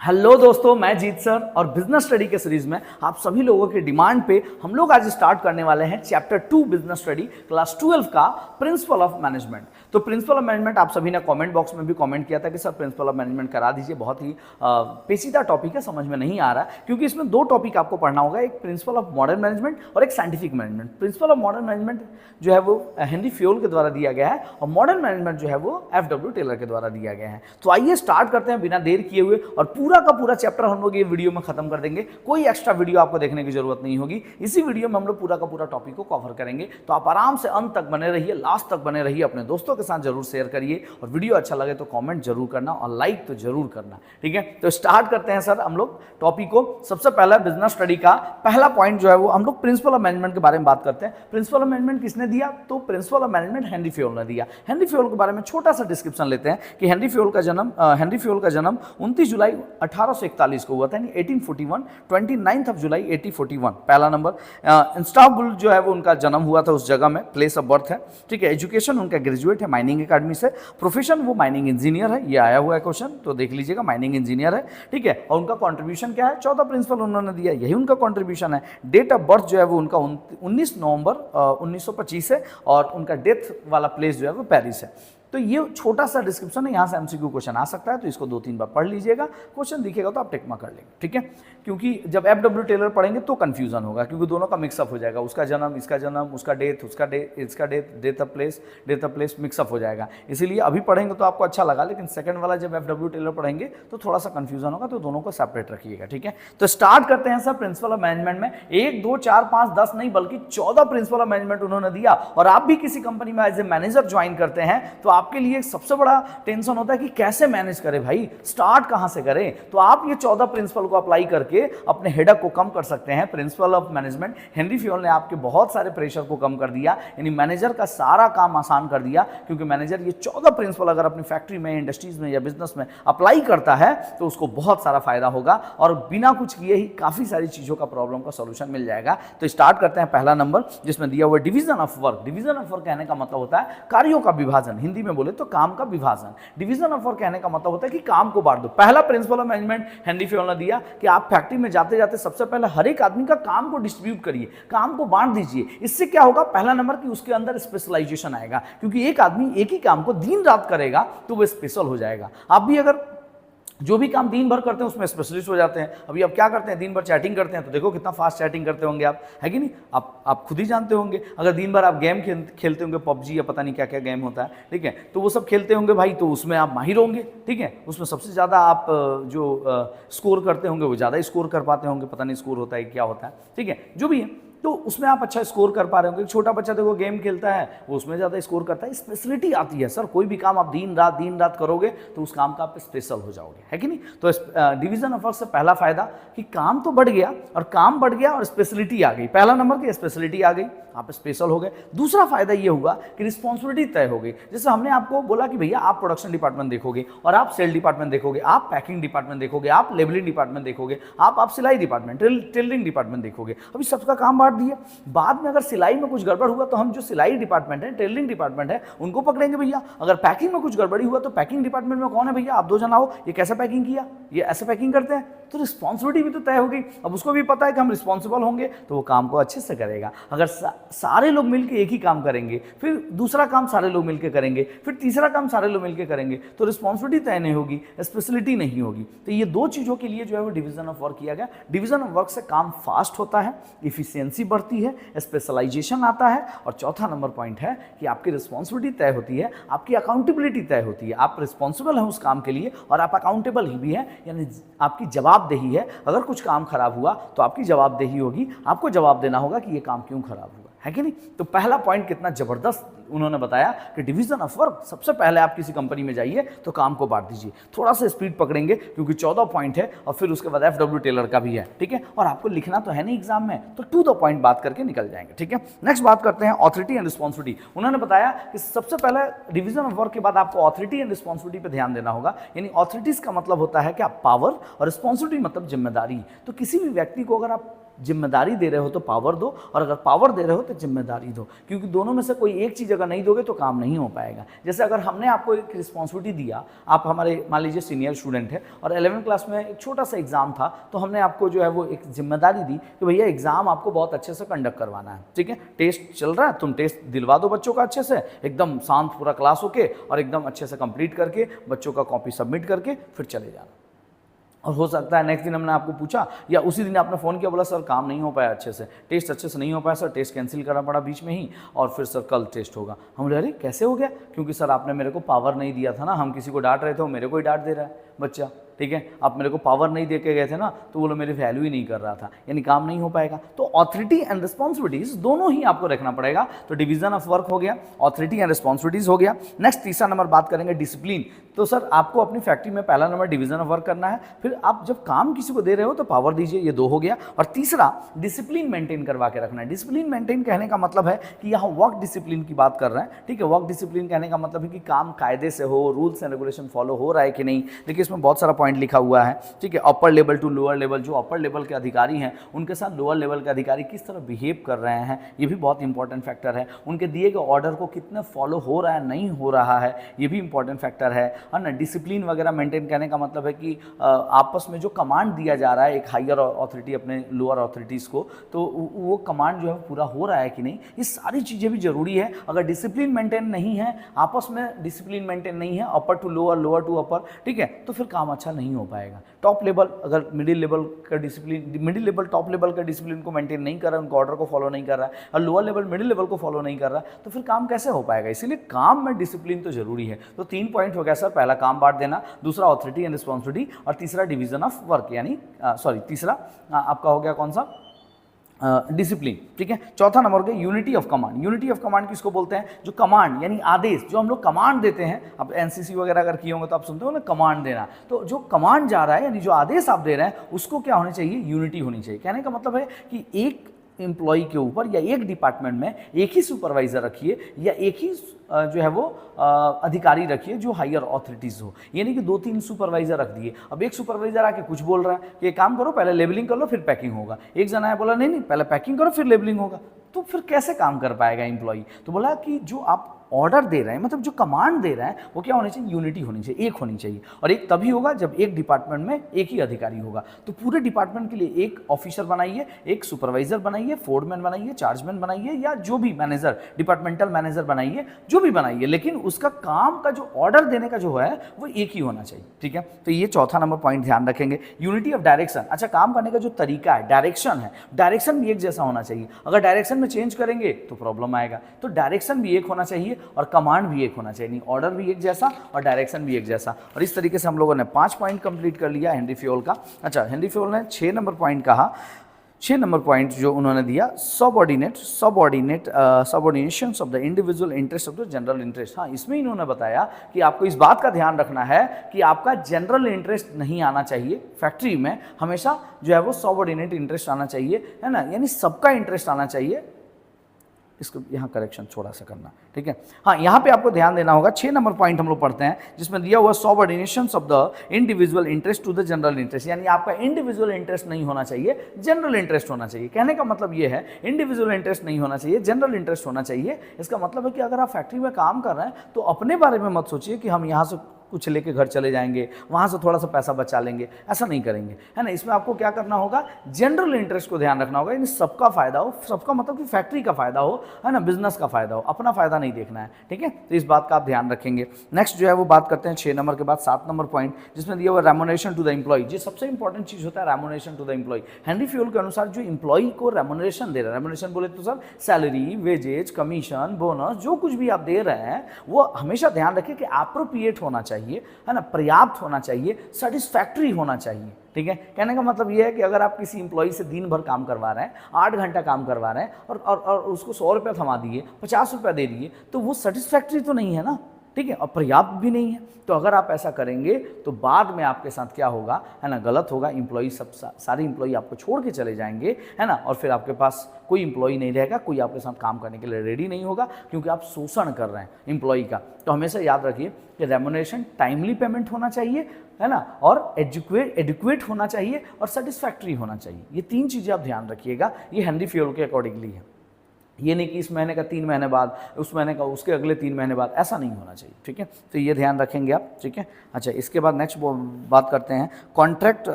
Hello दोस्तों, मैं जीत sir और बिजनेस स्टडी के सीरीज में आप सभी लोगों के डिमांड पे हम लोग आज स्टार्ट करने वाले हैं चैप्टर 2 बिजनेस स्टडी क्लास 12 का प्रिंसिपल ऑफ मैनेजमेंट। तो प्रिंसिपल ऑफ मैनेजमेंट आप सभी ने कमेंट बॉक्स में भी कमेंट किया था कि सर प्रिंसिपल ऑफ मैनेजमेंट करा दीजिए, बहुत ही पेचीदा टॉपिक है, समझ में नहीं आ रहा क्योंकि इसमें दो टॉपिक आपको पढ़ना होगा, एक प्रिंसिपल ऑफ मॉडर्न मैनेजमेंट और एक scientific management. Principle of modern management जो है वो हेनरी फ्योल के द्वारा दिया गया है और मॉडर्न मैनेजमेंट जो है वो एफ.डब्ल्यू. टेलर के द्वारा दिया गया है। तो आइए स्टार्ट करते हैं बिना देर किए हुए, और पूरा का पूरा चैप्टर हम लोग ये वीडियो में खत्म कर देंगे। कोई एक्स्ट्रा वीडियो आपको देखने की जरूरत नहीं होगी, इसी वीडियो में हम लोग पूरा का पूरा टॉपिक को कवर करेंगे। तो आप आराम से अंत तक बने रहिए, लास्ट तक बने रहिए, अपने दोस्तों के साथ जरूर शेयर करिए, और वीडियो अच्छा लगे तो कमेंट जरूर करना और लाइक तो जरूर करना, ठीक है। तो स्टार्ट करते हैं सर हम लोग टॉपिक को। सबसे पहला बिजनेस स्टडी का पहला पॉइंट जो है वो हम लोग प्रिंसिपल ऑफ मैनेजमेंट के बारे में बात करते हैं। प्रिंसिपल ऑफ मैनेजमेंट किसने दिया? तो principle of management Henry Fayol ने दिया। हेनरी फ्योल के बारे में छोटा सा डिस्क्रिप्शन लेते हैं कि हेनरी फ्योल का जन्म 29 जुलाई 1841 को हुआ था, 1841, 29 ऑफ जुलाई 1841 पहला नंबर। इस्तांबुल जो है वो उनका जन्म हुआ था, उस जगह में प्लेस ऑफ बर्थ है, ठीक है। एजुकेशन उनका ग्रेजुएट है माइनिंग अकेडमी से, प्रोफेशन वो माइनिंग इंजीनियर है, ये आया हुआ है क्वेश्चन तो देख लीजिएगा, माइनिंग इंजीनियर है, ठीक है। और उनका कंट्रीब्यूशन क्या है? 14 प्रिंसिपल उन्होंने दिया, यही उनका कंट्रीब्यूशन है। डेट ऑफ बर्थ जो है वो उनका 19 नवंबर 1925 है, और उनका डेथ वाला प्लेस जो है वो पेरिस है। तो ये छोटा सा डिस्क्रिप्शन है, यहाँ से एमसीक्यू क्वेश्चन आ सकता है, तो इसको 2-3 बार पढ़ लीजिएगा, क्वेश्चन दिखेगा तो आप टिक मार्क कर लेंगे, ठीक है। क्योंकि जब एफ.डब्ल्यू. टेलर पढ़ेंगे तो कंफ्यूजन होगा, क्योंकि दोनों का मिक्सअप हो जाएगा, उसका जन्म, इसका जन्म, उसका डेथ, इसका death, death of place mix up हो जाएगा। इसीलिए अभी पढ़ेंगे तो आपको अच्छा लगा, लेकिन सेकंड वाला जब एफ.डब्ल्यू. टेलर पढ़ेंगे तो थोड़ा सा कंफ्यूजन होगा, तो दोनों को सेपरेट रखिएगा, ठीक है। तो स्टार्ट करते हैं सर प्रिंसिपल ऑफ मैनेजमेंट में। 1, 2, 4, 5, 10 नहीं बल्कि 14 प्रिंसिपल ऑफ मैनेजमेंट उन्होंने दिया। और आप भी किसी कंपनी में एज ए मैनेजर ज्वाइन करते हैं तो आपके लिए सबसे बड़ा टेंशन होता है कि कैसे मैनेज करें भाई, स्टार्ट कहां से करें। तो आप ये 14 प्रिंसिपल को अप्लाई करके अपने हेडक को कम कर सकते हैं। Principle of management Henry Fayol ने आपके बहुत सारे प्रेशर को कम कर दिया, यानी मैनेजर का सारा काम आसान कर दिया, क्योंकि मैनेजर ये 14 प्रिंसिपल अगर अपनी फैक्ट्री में, इंडस्ट्रीज में या बिजनेस में अप्लाई करता है तो उसको बहुत सारा फायदा होगा, और बिना कुछ किए ही काफी सारी चीजों का प्रॉब्लम का सॉल्यूशन मिल जाएगा। तो स्टार्ट करते हैं पहला नंबर, जिसमें दिया हुआ division of work. Division of work कहने का मतलब होता है कार्यों का विभाजन, हिंदी में बोले तो काम का विभाजन। डिवीजन ऑफ वर्क कहने का मतलब होता है कि काम को बांट दो। पहला principle of management Henry Fayol ने दिया कि आप फैक्ट्री में जाते जाते सबसे पहले हर एक आदमी का काम को डिस्ट्रीब्यूट करिए, काम को बांट दीजिए। इससे क्या होगा? पहला नंबर कि उसके अंदर स्पेशलाइजेशन आएगा, क्योंकि एक आदमी एक ही काम को दिन रात करेगा तो वो स्पेशल हो जाएगा। आप भी अगर जो भी काम दिन भर करते हैं उसमें स्पेशलिस्ट हो जाते हैं। अभी आप क्या करते हैं? दिन भर चैटिंग करते हैं, तो देखो कितना फास्ट चैटिंग करते होंगे आप, है कि नहीं? आप खुद ही जानते होंगे। अगर दिन भर आप गेम खेलते होंगे, पबजी या पता नहीं क्या क्या गेम होता है, ठीक है, तो वो सब खेलते होंगे भाई, तो उसमें आप माहिर होंगे, ठीक है। उसमें सबसे ज़्यादा आप जो स्कोर करते होंगे वो ज़्यादा स्कोर कर पाते होंगे, पता नहीं स्कोर होता है क्या होता है, ठीक है, जो भी है, तो उसमें आप अच्छा स्कोर कर पा रहे होंगे। छोटा बच्चा देखो गेम खेलता है, वो उसमें ज़्यादा स्कोर करता है, स्पेशलिटी आती है सर। कोई भी काम आप दिन रात करोगे तो उस काम का आप स्पेशल हो जाओगे, है कि नहीं? तो डिवीजन ऑफ वर्क से पहला फायदा कि काम तो बढ़ गया, और काम बढ़ गया और स्पेशलिटी आ गई। पहला नंबर की स्पेशलिटी आ गई, आप स्पेशल हो गए। दूसरा फायदा ये हुआ कि रिस्पॉन्सिबिलिटी तय हो गई। जैसे हमने आपको बोला कि भैया आप प्रोडक्शन डिपार्टमेंट देखोगे, और आप सेल डिपार्टमेंट देखोगे, आप पैकिंग डिपार्टमेंट देखोगे, आप लेबलिंग डिपार्टमेंट देखोगे, आप सिलाई डिपार्टमेंट, टेलरिंग डिपार्टमेंट देखोगे। अभी सबका काम बांट दिए। बाद में अगर सिलाई में कुछ गड़बड़ हुआ तो हम जो सिलाई डिपार्टमेंट है, टेलरिंग डिपार्टमेंट है, उनको पकड़ेंगे भैया। अगर पैकिंग में कुछ गड़बड़ी हुआ तो पैकिंग डिपार्टमेंट में कौन है भैया? आप 2 जन आओ, ये कैसे पैकिंग किया, ये ऐसे पैकिंग करते हैं। तो रिस्पॉन्सिबिलिटी भी तो तय हो गई। अब उसको भी पता है कि हम रिस्पॉन्सिबल होंगे तो वो काम को अच्छे से करेगा। अगर सारे लोग मिलकर एक ही काम करेंगे, फिर दूसरा काम सारे लोग मिलकर करेंगे, फिर तीसरा काम सारे लोग मिलकर करेंगे, तो रिस्पॉन्सिबिलिटी तय नहीं होगी, स्पेशलिटी नहीं होगी। तो ये 2 चीज़ों के लिए जो है वो डिवीजन ऑफ वर्क किया गया। डिवीजन ऑफ वर्क से काम फास्ट होता है, इफिशियंसी बढ़ती है, स्पेशलाइजेशन आता है, और चौथा नंबर पॉइंट है कि आपकी रिस्पॉन्सिबिलिटी तय होती है, आपकी अकाउंटेबिलिटी तय होती है। आप रिस्पॉन्सिबल हैं उस काम के लिए, और आप अकाउंटेबल ही भी हैं, यानी आपकी जवाबदेही है। अगर कुछ काम खराब हुआ तो आपकी जवाबदेही होगी, आपको जवाब देना होगा कि ये काम क्यों खराब हुआ, है कि नहीं? तो पहला पॉइंट कितना जबरदस्त उन्होंने बताया कि डिवीजन ऑफ वर्क, सबसे पहले आप किसी कंपनी में जाइए तो काम को बांट दीजिए। थोड़ा सा स्पीड पकड़ेंगे क्योंकि 14 पॉइंट है, और फिर उसके बाद एफ.डब्ल्यू. टेलर का भी है, ठीक है। और आपको लिखना तो है नहीं एग्जाम में, तो टू द पॉइंट बात करके निकल जाएंगे, ठीक है। नेक्स्ट बात करते हैं ऑथोरिटी एंड रिस्पॉन्सिबिलिटी। उन्होंने बताया कि सबसे पहले डिवीजन ऑफ वर्क के बाद आपको ऑथोरिटी एंड रिस्पॉन्सिबिलिटी पर ध्यान देना होगा। यानी ऑथोरिटीज का मतलब होता है कि आप पावर, और रिस्पॉन्सिबिलिटी मतलब जिम्मेदारी। तो किसी भी व्यक्ति को अगर आप जिम्मेदारी दे रहे हो तो पावर दो, और अगर पावर दे रहे हो तो जिम्मेदारी दो, क्योंकि दोनों में से कोई एक चीज़ अगर नहीं दोगे तो काम नहीं हो पाएगा। जैसे अगर हमने आपको एक रिस्पॉन्सिबिलिटी दिया, आप हमारे मान लीजिए सीनियर स्टूडेंट है और 11वीं क्लास में एक छोटा सा एग्जाम था, तो हमने आपको जो है वो एक जिम्मेदारी दी कि भैया एग्जाम आपको बहुत अच्छे से कंडक्ट करवाना है, ठीक है, टेस्ट चल रहा है, तुम टेस्ट दिलवा दो बच्चों का अच्छे से, एकदम शांत पूरा क्लास होके और एकदम अच्छे से कंप्लीट करके बच्चों का कॉपी सबमिट करके फिर चले जाना। और हो सकता है नेक्स्ट दिन हमने आपको पूछा या उसी दिन आपने फ़ोन किया, बोला सर काम नहीं हो पाया अच्छे से, टेस्ट अच्छे से नहीं हो पाया सर, टेस्ट कैंसिल करना पड़ा बीच में ही, और फिर सर कल टेस्ट होगा। हम बोले अरे कैसे हो गया? क्योंकि सर आपने मेरे को पावर नहीं दिया था ना, हम किसी को डांट रहे थे, वो मेरे को ही डांट दे रहा है बच्चा, ठीक है, आप मेरे को पावर नहीं दे के गए थे ना, तो वो लोग मेरी वैल्यू ही नहीं कर रहा था, यानी काम नहीं हो पाएगा। तो ऑथोरिटी एंड रिस्पॉन्सिबिलिटीज दोनों ही आपको रखना पड़ेगा। तो डिवीजन ऑफ वर्क हो गया, ऑथोरिटी एंड रिस्पॉन्सिबिलिटीज हो गया। नेक्स्ट तीसरा नंबर बात करेंगे डिसिप्लिन। तो सर आपको अपनी फैक्ट्री में पहला नंबर डिवीजन ऑफ वर्क करना है, फिर आप जब काम किसी को दे रहे हो तो पावर दीजिए, ये 2 हो गया। और तीसरा डिसिप्लिन मेंटेन करवा के रखना है। डिसिप्लिन मेंटेन कहने का मतलब है कि यहाँ वर्क डिसिप्लिन की बात कर रहे हैं, ठीक है, वर्क डिसिप्लिन कहने का मतलब है कि काम कायदे से हो, रूल्स एंड रेगुलेशन फॉलो हो रहा है कि नहीं। देखिए इसमें बहुत सारा पॉइंट लिखा हुआ है, ठीक है, upper level to lower level, जो अपर लेवल के अधिकारी हैं उनके साथ लोअर लेवल के अधिकारी किस तरह बिहेव कर रहे हैं, ये भी बहुत इंपॉर्टेंट फैक्टर है। उनके दिए गए ऑर्डर को कितने फॉलो हो रहा है, नहीं हो रहा है, ये भी इंपॉर्टेंट फैक्टर है ना। डिसिप्लिन वगैरह मेंटेन करने का मतलब है कि आपस में जो कमांड दिया जा रहा है एक हायर अथॉरिटी अपने लोअर अथॉरिटीज़ को, तो वो कमांड जो है पूरा हो रहा है कि नहीं, ये सारी चीज़ें भी जरूरी है। अगर डिसिप्लिन मेंटेन नहीं है, आपस में डिसिप्लिन मेंटेन नहीं है, upper to lower, lower to upper, ठीक है, तो फिर काम अच्छा नहीं हो पाएगा। टॉप लेवल अगर मिडिल लेवल का discipline, middle level top level का डिसिप्लिन को मेंटेन नहीं कर रहा है, उनका ऑर्डर को फॉलो नहीं कर रहा है, और लोअर लेवल मिडिल लेवल को फॉलो नहीं कर रहा है, तो फिर काम कैसे हो पाएगा। इसीलिए काम में डिसिप्लिन तो जरूरी है। तो 3 पॉइंट हो गया सर, पहला काम बांट देना, दूसरा ऑथोरिटी एंड रिस्पॉन्सिबिलिटी, और तीसरा डिवीजन ऑफ वर्क, यानी तीसरा आपका हो गया कौन सा, डिसिप्लिन, ठीक है। चौथा नंबर हो गया unity of command. Unity of command किसको बोलते हैं? जो कमांड यानी आदेश, जो हम लोग कमांड देते हैं, अब एनसीसी वगैरह अगर किए होंगे तो आप सुनते हो ना कमांड देना, तो जो कमांड जा रहा है यानी जो आदेश आप दे रहे हैं उसको क्या होनी चाहिए, यूनिटी होनी चाहिए। कहने का मतलब है कि एक एम्प्लॉय के ऊपर या एक डिपार्टमेंट में एक ही सुपरवाइजर रखिए या एक ही जो है वो अधिकारी रखिए जो हायर ऑथोरिटीज हो, यानी कि 2-3 सुपरवाइजर रख दिए। अब एक सुपरवाइजर आके कुछ बोल रहा है कि एक काम करो, पहले लेबलिंग कर लो फिर पैकिंग होगा, एक जना है बोला नहीं नहीं पहले पैकिंग करो फिर लेबलिंग होगा, तो फिर कैसे काम कर पाएगा एम्प्लॉय। तो बोला कि जो आप ऑर्डर दे रहे हैं, मतलब जो कमांड दे रहे हैं, वो क्या होनी चाहिए, यूनिटी होनी चाहिए, एक होनी चाहिए। और एक तभी होगा जब एक डिपार्टमेंट में एक ही अधिकारी होगा। तो पूरे डिपार्टमेंट के लिए एक ऑफिसर बनाइए, एक सुपरवाइजर बनाइए, फोरमैन बनाइए, चार्जमैन बनाइए, या जो भी मैनेजर, डिपार्टमेंटल मैनेजर बनाइए, जो भी बनाइए, लेकिन उसका काम का जो ऑर्डर देने का जो है वो एक ही होना चाहिए, ठीक है। तो ये चौथा नंबर पॉइंट ध्यान रखेंगे। यूनिटी ऑफ डायरेक्शन, अच्छा काम करने का जो तरीका है, डायरेक्शन है, डायरेक्शन भी एक जैसा होना चाहिए। अगर डायरेक्शन में चेंज करेंगे तो प्रॉब्लम आएगा। तो डायरेक्शन भी एक होना चाहिए और कमांड भी एक होना चाहिए, ऑर्डर भी एक जैसा और डायरेक्शन भी एक जैसा। और इस तरीके से हम लोगों ने 5 पॉइंट कंप्लीट कर लिया हेनरी फ्योल का। अच्छा, हेनरी फ्योल ने 6 नंबर पॉइंट कहा, 6 नंबर पॉइंट जो उन्होंने दिया, subordinations of the individual interest of the general interest. हाँ, इसमें इन्होंने बताया कि आपको इस बात का ध्यान रखना है कि आपका जनरल इंटरेस्ट नहीं आना चाहिए फैक्ट्री में, हमेशा जो है वो सबऑर्डिनेट इंटरेस्ट आना चाहिए, है ना, यानी सबका इंटरेस्ट आना चाहिए। इसको यहाँ करेक्शन थोड़ा सा करना, ठीक है। हाँ, यहाँ पे आपको ध्यान देना होगा। 6 नंबर पॉइंट हम लोग पढ़ते हैं जिसमें दिया हुआ subordinations of the individual interest to the general interest, यानी आपका इंडिविजुअल इंटरेस्ट नहीं होना चाहिए, जनरल इंटरेस्ट होना चाहिए। कहने का मतलब ये है इंडिविजुअल इंटरेस्ट नहीं होना चाहिए, जनरल इंटरेस्ट होना चाहिए। इसका मतलब है कि अगर आप फैक्ट्री में काम कर रहे हैं तो अपने बारे में मत सोचिए कि हम यहाँ से कुछ लेके घर चले जाएंगे, वहाँ से थोड़ा सा पैसा बचा लेंगे, ऐसा नहीं करेंगे, है ना। इसमें आपको क्या करना होगा, जनरल इंटरेस्ट को ध्यान रखना होगा, यानी सबका फायदा हो, सबका मतलब कि फैक्ट्री का फायदा हो, है ना, बिजनेस का फायदा हो, अपना फायदा नहीं देखना है, ठीक है। तो इस बात का आप ध्यान रखेंगे। नेक्स्ट जो है वो बात करते हैं 6 नंबर के बाद 7 नंबर पॉइंट जिसमें दिया हुआ रेम्युनरेशन टू द एम्प्लॉय। ये सबसे इंपॉर्टेंट चीज होता है, remuneration to the employ. Henri Fayol के अनुसार जो एम्प्लॉय को रेम्युनरेशन दे रहा है, रेम्युनरेशन बोले तो sir salary, wages, commission, bonus, जो कुछ भी आप दे रहे हैं वो हमेशा ध्यान रखिए कि एप्रोप्रिएट होना चाहिए, है ना, पर्याप्त होना चाहिए, सेटिस्फैक्ट्री होना चाहिए, ठीक है। कहने का मतलब ये है कि अगर आप किसी एम्प्लॉय से दिन भर काम करवा रहे हैं, 8 घंटा काम करवा रहे हैं और उसको 100 रुपया थमा दिए, 50 रुपया दे दिए, तो वो सेटिस्फैक्ट्री तो नहीं है ना, ठीक है, और पर्याप्त भी नहीं है। तो अगर आप ऐसा करेंगे तो बाद में आपके साथ क्या होगा, है ना, गलत होगा। इम्प्लॉई सब सारे इम्प्लॉई आपको छोड़ के चले जाएंगे, है ना, और फिर आपके पास कोई इम्प्लॉई नहीं रहेगा, कोई आपके साथ काम करने के लिए रेडी नहीं होगा, क्योंकि आप शोषण कर रहे हैं इम्प्लॉई का। तो हमेशा याद रखिए कि रेम्युनरेशन टाइमली पेमेंट होना चाहिए, है ना, और एडुक्वेट होना चाहिए और सेटिस्फैक्ट्री होना चाहिए। ये 3 चीज़ें आप ध्यान रखिएगा। ये हेनरी फ्योल के अकॉर्डिंगली है। ये नहीं कि इस महीने का 3 महीने बाद, उस महीने का उसके अगले 3 महीने बाद, ऐसा नहीं होना चाहिए। ठीक है, तो ये ध्यान रखेंगे आप। ठीक है, अच्छा, इसके बाद नेक्स्ट बात करते हैं कॉन्ट्रैक्ट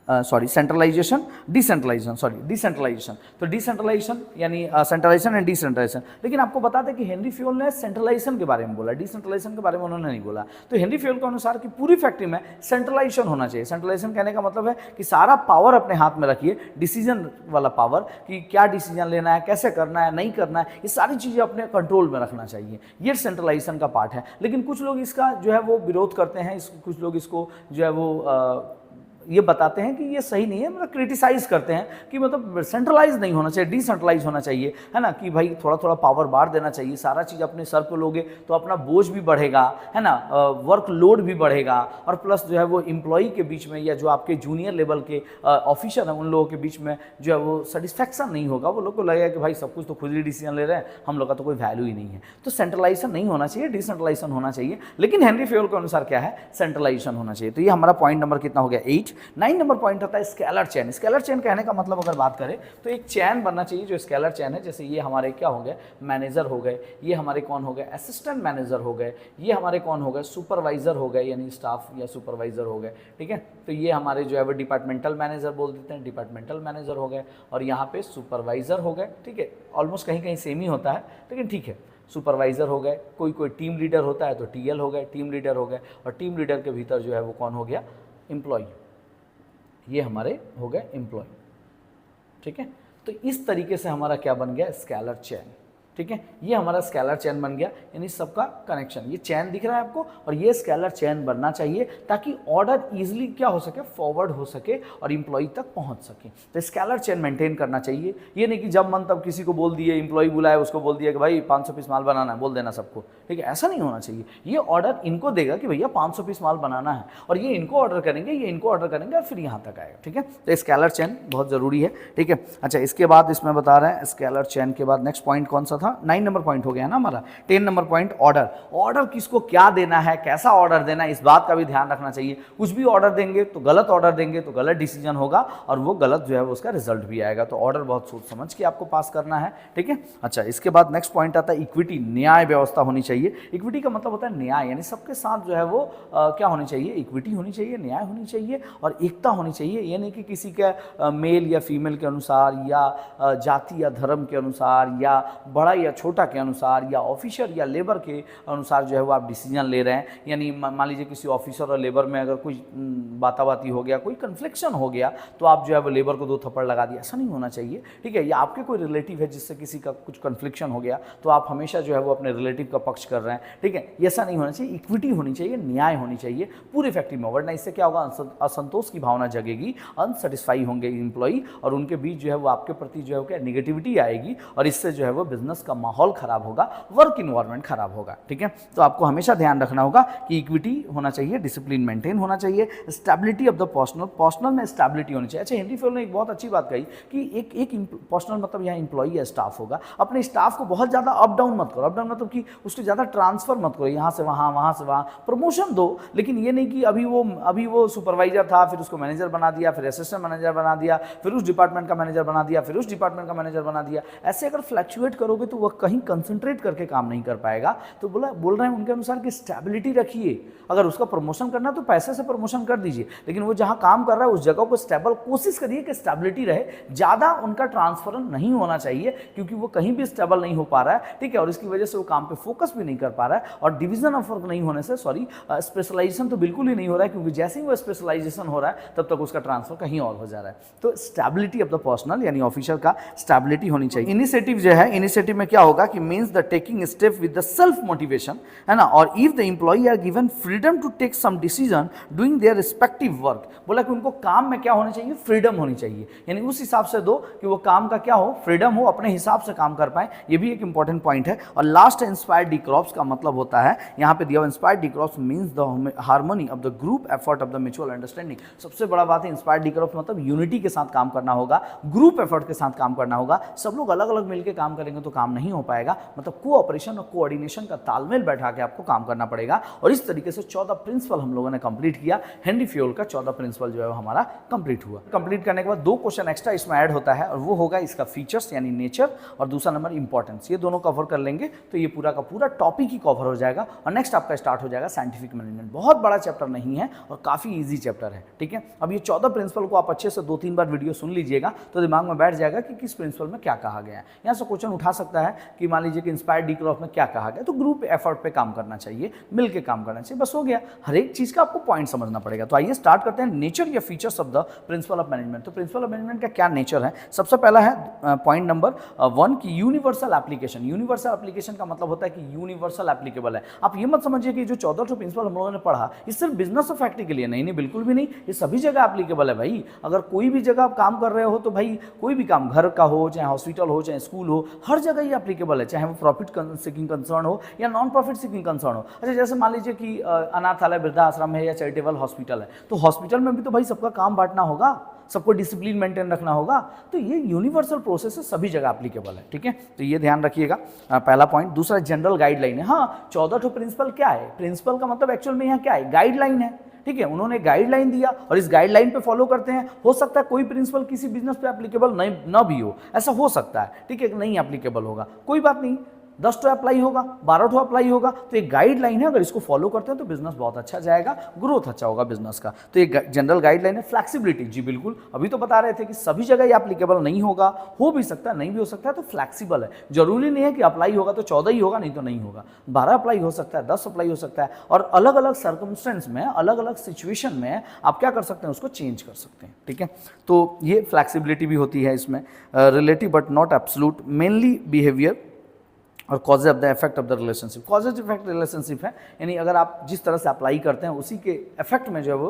सेंट्रलाइजेशन डिसेंट्रलाइजेशन। तो डिसेंट्रलाइजेशन यानी सेंट्रलाइजेशन एंड डिसेंट्रलाइजेशन। लेकिन आपको बता दें कि हेनरी फ्योल ने सेंट्रलाइजेशन के बारे में बोला, डिसेंट्रलाइजेशन के बारे में उन्होंने नहीं बोला। तो हेनरी फ्योल के अनुसार कि पूरी फैक्ट्री में सेंट्रलाइजेशन होना चाहिए। सेंट्रलाइजेशन कहने का मतलब है कि सारा पावर अपने हाथ में रखिए, डिसीजन वाला पावर, कि क्या डिसीजन लेना है, कैसे करना है, नहीं करना है, ये सारी चीज़ें अपने कंट्रोल में रखना चाहिए। ये सेंट्रलाइजेशन का पार्ट है। लेकिन कुछ लोग इसका जो है वो विरोध करते हैं, कुछ लोग इसको जो है वो ये बताते हैं कि ये सही नहीं है, मतलब क्रिटिसाइज करते हैं कि मतलब सेंट्रलाइज नहीं होना चाहिए, डिसेंट्रलाइज होना चाहिए, है ना, कि भाई थोड़ा थोड़ा पावर बांट देना चाहिए। सारा चीज़ अपने सर पे लोगे तो अपना बोझ भी बढ़ेगा, है ना, वर्क लोड भी बढ़ेगा, और प्लस जो है वो एम्प्लॉई के बीच में या जो आपके जूनियर लेवल के ऑफिसर हैं उन लोगों के बीच में जो है वो सेटिस्फैक्शन नहीं होगा। वो लोग को लगेगा कि भाई सब कुछ तो खुद ही डिसीजन ले रहे हैं, हम लोग का तो कोई वैल्यू ही नहीं है। तो सेंट्रलाइजेशन नहीं होना चाहिए, डिसेंट्रलाइजेशन होना चाहिए। लेकिन हेनरी फ्योल के अनुसार क्या है, सेंट्रलाइजेशन होना चाहिए। तो ये हमारा पॉइंट नंबर कितना हो गया, 8। 9 नंबर पॉइंट आता है स्केलर चेन। स्केलर चेन कहने का मतलब अगर बात करें तो एक चैन बनना चाहिए जो स्केलर चैन है। जैसे ये हमारे क्या हो गए, मैनेजर हो गए, ये हमारे कौन हो गए, असिस्टेंट मैनेजर हो गए, ये हमारे कौन हो गए, सुपरवाइजर हो गए, यानी स्टाफ या सुपरवाइजर हो गए। ठीक है, तो ये हमारे जो है वो डिपार्टमेंटल मैनेजर बोल देते हैं, डिपार्टमेंटल मैनेजर हो गए, और यहाँ पे सुपरवाइजर हो गए। ठीक है, ऑलमोस्ट कहीं कहीं सेम ही होता है, लेकिन ठीक है, सुपरवाइजर हो गए। कोई कोई टीम लीडर होता है तो टीएल हो गए, टीम लीडर हो गए, और टीम लीडर के भीतर जो है वो कौन हो गया, एम्प्लॉय। ये हमारे हो गए एम्प्लॉय। ठीक है, तो इस तरीके से हमारा क्या बन गया, स्केलर चेन। ठीक है, ये हमारा स्केलर चेन बन गया, यानी सबका कनेक्शन। ये चैन दिख रहा है आपको, और ये स्केलर चैन बनना चाहिए ताकि ऑर्डर इजीली क्या हो सके, फॉरवर्ड हो सके और इम्प्लॉई तक पहुंच सके। तो स्केलर चेन मेंटेन करना चाहिए। ये नहीं कि जब मन तब किसी को बोल दिए, इम्प्लॉई बुलाया उसको बोल दिया कि भाई 500 पीस माल बनाना है, बोल देना सबको। ठीक है, ऐसा नहीं होना चाहिए। ये ऑर्डर इनको देगा कि भैया 500 पीस माल बनाना है, और ये इनको ऑर्डर करेंगे, ये इनको ऑर्डर करेंगे, और फिर यहाँ तक आएगा। ठीक है, तो स्केलर चेन बहुत ज़रूरी है। ठीक है, अच्छा, इसके बाद इसमें बता रहे हैं स्केलर चेन के बाद नेक्स्ट पॉइंट कौन सा था, 9 नंबर पॉइंट हो गया ना हमारा। 10 नंबर पॉइंट ऑर्डर। ऑर्डर किसको क्या देना है, कैसा ऑर्डर देना है, इस बात का भी ध्यान रखना चाहिए। कुछ भी ऑर्डर देंगे तो गलत ऑर्डर देंगे तो गलत डिसीजन होगा, और वो गलत जो है वो उसका रिजल्ट भी आएगा। तो ऑर्डर बहुत सोच समझ के आपको पास करना है। ठीक है, अच्छा, इसके बाद नेक्स्ट पॉइंट आता है इक्विटी। न्याय व्यवस्था होनी चाहिए। इक्विटी का मतलब होता है न्याय, यानी सबके साथ जो है वो क्या होनी चाहिए, इक्विटी होनी चाहिए, न्याय होनी चाहिए, और एकता होनी चाहिए। ये नहीं कि किसी का मेल या फीमेल के अनुसार, या जाति या धर्म के अनुसार, या बड़ा या छोटा के अनुसार, या ऑफिसर या लेबर के अनुसार जो है वो आप डिसीजन ले रहे हैं। यानी मान लीजिए किसी ऑफिसर और लेबर में अगर कोई बाताबाती हो गया, कोई कन्फ्लिक्शन हो गया, तो आप जो है वो लेबर को 2 थप्पड़ लगा दिया, ऐसा नहीं होना चाहिए। ठीक है, या आपके कोई रिलेटिव है जिससे किसी का कुछ कन्फ्लिक्शन हो गया, तो आप हमेशा जो है वो अपने रिलेटिव का पक्ष कर रहे हैं। ठीक है, ये ऐसा नहीं होना चाहिए। इक्विटी होनी चाहिए, न्याय होनी चाहिए पूरी फैक्ट्री में, वरना इससे क्या होगा, असंतोष की भावना जगेगी, अनसेटिस्फाई होंगे इम्प्लॉई, और उनके बीच जो है वो आपके प्रति जो है क्या निगेटिविटी आएगी, और इससे जो है वो बिजनेस का माहौल खराब होगा, वर्क इन्वायरमेंट खराब होगा। ठीक है, तो आपको हमेशा ध्यान रखना होगा कि इक्विटी होना चाहिए, डिसिप्लिन मेंटेन होना चाहिए, स्टेबिलिटी ऑफ द पर्सनल में स्टेबिलिटी होनी चाहिए। अच्छा, हेनरी फ्योल ने एक बहुत अच्छी बात कही कि एक पर्सनल मतलब यहाँ इंप्लॉई या स्टाफ होगा, अपने स्टाफ को बहुत ज़्यादा अप डाउन मत करो। अप डाउन मतलब कि उसको ज़्यादा ट्रांसफर मत करो, यहाँ से वहाँ, वहाँ से वहाँ, प्रमोशन दो, लेकिन ये नहीं कि अभी वो सुपरवाइजर था, फिर उसको मैनेजर बना दिया, फिर असिस्टेंट मैनेजर बना दिया, फिर उस डिपार्टमेंट का मैनेजर बना दिया, फिर उस डिपार्टमेंट का मैनेजर बना दिया। ऐसे अगर फ्लैक्चुएट करोगे तो वह कहीं कंसंट्रेट करके काम नहीं कर पाएगा। तो बोल रहे हैं उनके अनुसार कि स्टेबिलिटी रखिए। अगर उसका प्रमोशन करना तो पैसे से प्रमोशन कर दीजिए, लेकिन वो जहां काम कर रहा है उस जगह को स्टेबल कोशिश करिए कि स्टेबिलिटी रहे। ज़्यादा उनका ट्रांसफर नहीं होना चाहिए, क्योंकि वो कहीं भी स्टेबल नहीं हो पा रहा है। ठीक है, और इसकी वजह से वो काम पे फोकस भी नहीं कर पा रहा है, और डिवीजन ऑफ वर्क नहीं होने से स्पेशलाइजेशन तो बिल्कुल ही नहीं हो रहा है, क्योंकि जैसे ही वो स्पेशलाइजेशन हो रहा है तब तक उसका ट्रांसफर कहीं और हो जा रहा है। तो स्टेबिलिटी ऑफ द पर्सनल यानी ऑफिसर का स्टेबिलिटी होनी चाहिए। इनिशिएटिव जो है, इनिशिएटिव इनिशिएटिव में क्या होगा कि means the taking step with the self motivation, है ना, और if the employee are given freedom to take some decision doing their respective work, बोला कि उनको काम में क्या होना चाहिए, फ्रीडम होनी चाहिए, यानी उस हिसाब से दो कि वो काम का क्या हो, फ्रीडम हो, अपने हिसाब से काम कर पाए, ये भी एक इंपॉर्टेंट पॉइंट है। और लास्ट इंस्पायर्ड डी क्रॉप्स का मतलब होता है, यहाँ पे दिया inspired D crops means the harmony of the group effort of the mutual understanding. सबसे बड़ा बात है इंस्पायर्ड डी क्रॉप्स मतलब यूनिटी के साथ काम करना होगा, ग्रुप एफर्ट के साथ काम करना होगा, सब लोग अलग अलग मिलकर काम करेंगे तो काम नहीं हो पाएगा, मतलब कोऑपरेशन और कोऑर्डिनेशन का तालमेल बैठा के आपको काम करना पड़ेगा। और इस तरीके से 14 प्रिंसिपल हम लोगों ने कंप्लीट किया। हेनरी फ्यूल का 14 प्रिंसिपल जो है वो हमारा कंप्लीट हुआ। कंप्लीट करने के बाद 2 क्वेश्चन एक्स्ट्रा इसमें ऐड होता है और वो होगा इसका फीचर्स यानी नेचर और दूसरा नंबर इंपॉर्टेंस। ये दोनों कवर कर लेंगे तो ये पूरा का पूरा टॉपिक ही कवर हो जाएगा और नेक्स्ट आपका स्टार्ट हो जाएगा साइंटिफिक मैनेजमेंट। बहुत बड़ा चैप्टर नहीं है और काफी इजी चैप्टर है, ठीक है। अब ये 14 प्रिंसिपल को आप अच्छे से 2-3 बार वीडियो सुन लीजिएगा तो दिमाग में बैठ जाएगा कि किस प्रिंसिपल में क्या कहा गया है। यहाँ से क्वेश्चन उठा सकता है कि मान लीजिए कि इंस्पायर्ड डी क्रॉप में क्या कहा गया, तो ग्रुप एफर्ट पे काम करना चाहिए, मिलकर काम करना चाहिए, बस हो गया। हर एक चीज का आपको पॉइंट समझना पड़ेगा। तो आइए स्टार्ट करते हैं नेचर या features of the principle of management. तो प्रिंसिपल ऑफ मैनेजमेंट का क्या नेचर है, सबसे पहला है पॉइंट नंबर 1 की यूनिवर्सल एप्लीकेशन। यूनिवर्सल एप्लीकेशन का मतलब होता है कि यूनिवर्सल एप्लीकेबल है। आप ये मत समझिए कि जो 14 प्रिंसिपल हम लोगों ने पढ़ा ये सिर्फ बिजनेस और फैक्ट्री के लिए, नहीं, बिल्कुल भी नहीं, ये सभी जगह एप्लीकेबल है भाई। अगर कोई भी जगह आप काम कर रहे हो तो भाई कोई भी काम, घर का हो चाहे हॉस्पिटल हो चाहे स्कूल हो, हर जगह ये एप्लीकेबल है, चाहे वो प्रॉफिट सीकिंग कंसर्न हो या नॉन प्रॉफिट सीकिंग कंसर्न हो। अच्छा, जैसे मान लीजिए कि अनाथालय, वृद्धाश्रम है या चैरिटेबल हॉस्पिटल है, तो हॉस्पिटल में भी तो भाई सबका काम बांटना होगा, सबको डिसिप्लिन मेंटेन रखना होगा, तो ये यूनिवर्सल प्रोसेस है, सभी जगह एप्लीकेबल है, ठीक है। तो ये ध्यान रखिएगा, पहला पॉइंट। दूसरा जनरल गाइडलाइन है। हाँ, 14 प्रिंसिपल क्या है, प्रिंसिपल का मतलब एक्चुअल में यहाँ क्या है, गाइडलाइन है, ठीक है। उन्होंने गाइडलाइन दिया और इस गाइडलाइन पे फॉलो करते हैं। हो सकता है कोई प्रिंसिपल किसी बिजनेस पे एप्लीकेबल नहीं भी हो, ऐसा हो सकता है, ठीक है, नहीं एप्लीकेबल होगा, कोई बात नहीं, 10 तो अप्लाई होगा, 12 अप्लाई होगा, तो एक गाइडलाइन है, अगर इसको फॉलो करते हैं तो बिजनेस बहुत अच्छा जाएगा, ग्रोथ अच्छा होगा बिजनेस का। तो ये जनरल गाइडलाइन है। फ्लैक्सिबिलिटी, जी बिल्कुल, अभी तो बता रहे थे कि सभी जगह ये एप्लीकेबल नहीं होगा, हो भी सकता है, नहीं भी हो सकता है, तो फ्लैक्सिबल है। जरूरी नहीं है कि अप्लाई होगा तो 14 ही होगा, नहीं तो नहीं होगा, 12 अप्लाई हो सकता है, 10 अप्लाई हो सकता है, और अलग अलग सर्कमस्टेंस में, अलग अलग सिचुएशन में आप क्या कर सकते हैं, उसको चेंज कर सकते हैं, ठीक है। तो ये फ्लैक्सिबिलिटी भी होती है इसमें। Relative but not absolute, mainly behaviour और causes of the effect of the relationship. Causes effect relationship है, यानी अगर आप जिस तरह से अप्लाई करते हैं उसी के इफेक्ट में जो है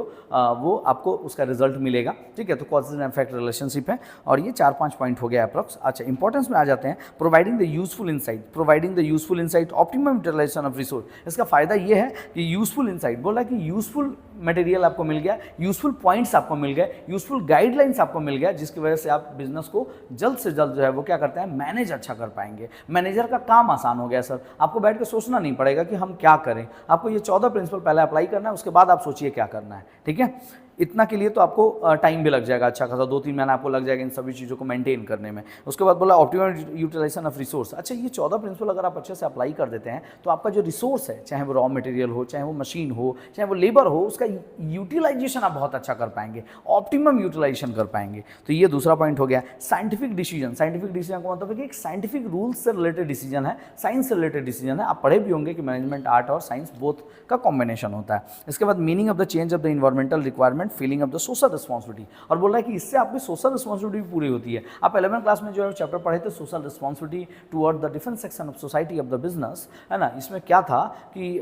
वो आपको उसका रिजल्ट मिलेगा, ठीक है। तो कॉजेज एंड इफेक्ट रिलेशनशिप है और ये 4-5 पॉइंट हो गया अप्रॉक्स। अच्छा, इंपॉर्टेंस में आ जाते हैं। Providing the useful insight, providing the useful insight, optimum utilization of resource. इसका फायदा ये है कि यूजफुल इनसाइट, बोला कि यूजफुल मटेरियल आपको मिल गया, यूजफुल पॉइंट्स आपको मिल गए, यूजफुल गाइडलाइंस आपको मिल गया, जिसकी वजह से आप बिजनेस को जल्द से जल्द जो है वो क्या करते हैं, मैनेज अच्छा कर पाएंगे। मैनेजर का काम आसान हो गया सर, आपको बैठ के सोचना नहीं पड़ेगा कि हम क्या करें, आपको ये 14 प्रिंसिपल पहले अप्लाई करना है, उसके बाद आप सोचिए क्या करना है, ठीक है। इतना के लिए तो आपको टाइम भी लग जाएगा, अच्छा खासा 2-3 महीना आपको लग जाएगा इन सभी चीज़ों को मेंटेन करने में। उसके बाद बोला ऑप्टिमम यूटिलाइजेशन ऑफ रिसोर्स। अच्छा, ये 14 प्रिंसिपल अगर आप अच्छे से अप्लाई कर देते हैं तो आपका जो रिसोर्स है, चाहे वो रॉ मटेरियल हो, चाहे वो मशीन हो, चाहे वो लेबर हो, उसका यूटिलाइजेशन आप बहुत अच्छा कर पाएंगे, ऑप्टिमम यूटिलाइजेशन कर पाएंगे। तो ये दूसरा पॉइंट हो गया। साइंटिफिक डिसीजन, साइंटिफिक डिसीजन का मतलब है कि एक साइंटिफिक रूल्स से रिलेटेड डिसीजन है, साइंस से रिलेटेड डिसीजन है। आप पढ़े भी होंगे कि मैनेजमेंट आर्ट और साइंस बोथ का कॉम्बिनेशन होता है। इसके बाद meaning of the change of the environmental requirement, feeling of the social responsibility, और बोल रहा है कि इससे आपकी सोशल रिस्पॉन्सिबिलिटी भी पूरी होती है। आप 11th क्लास में जो है चैप्टर पढ़े थे social responsibility toward the different section of society of the business, है ना। इसमें क्या था कि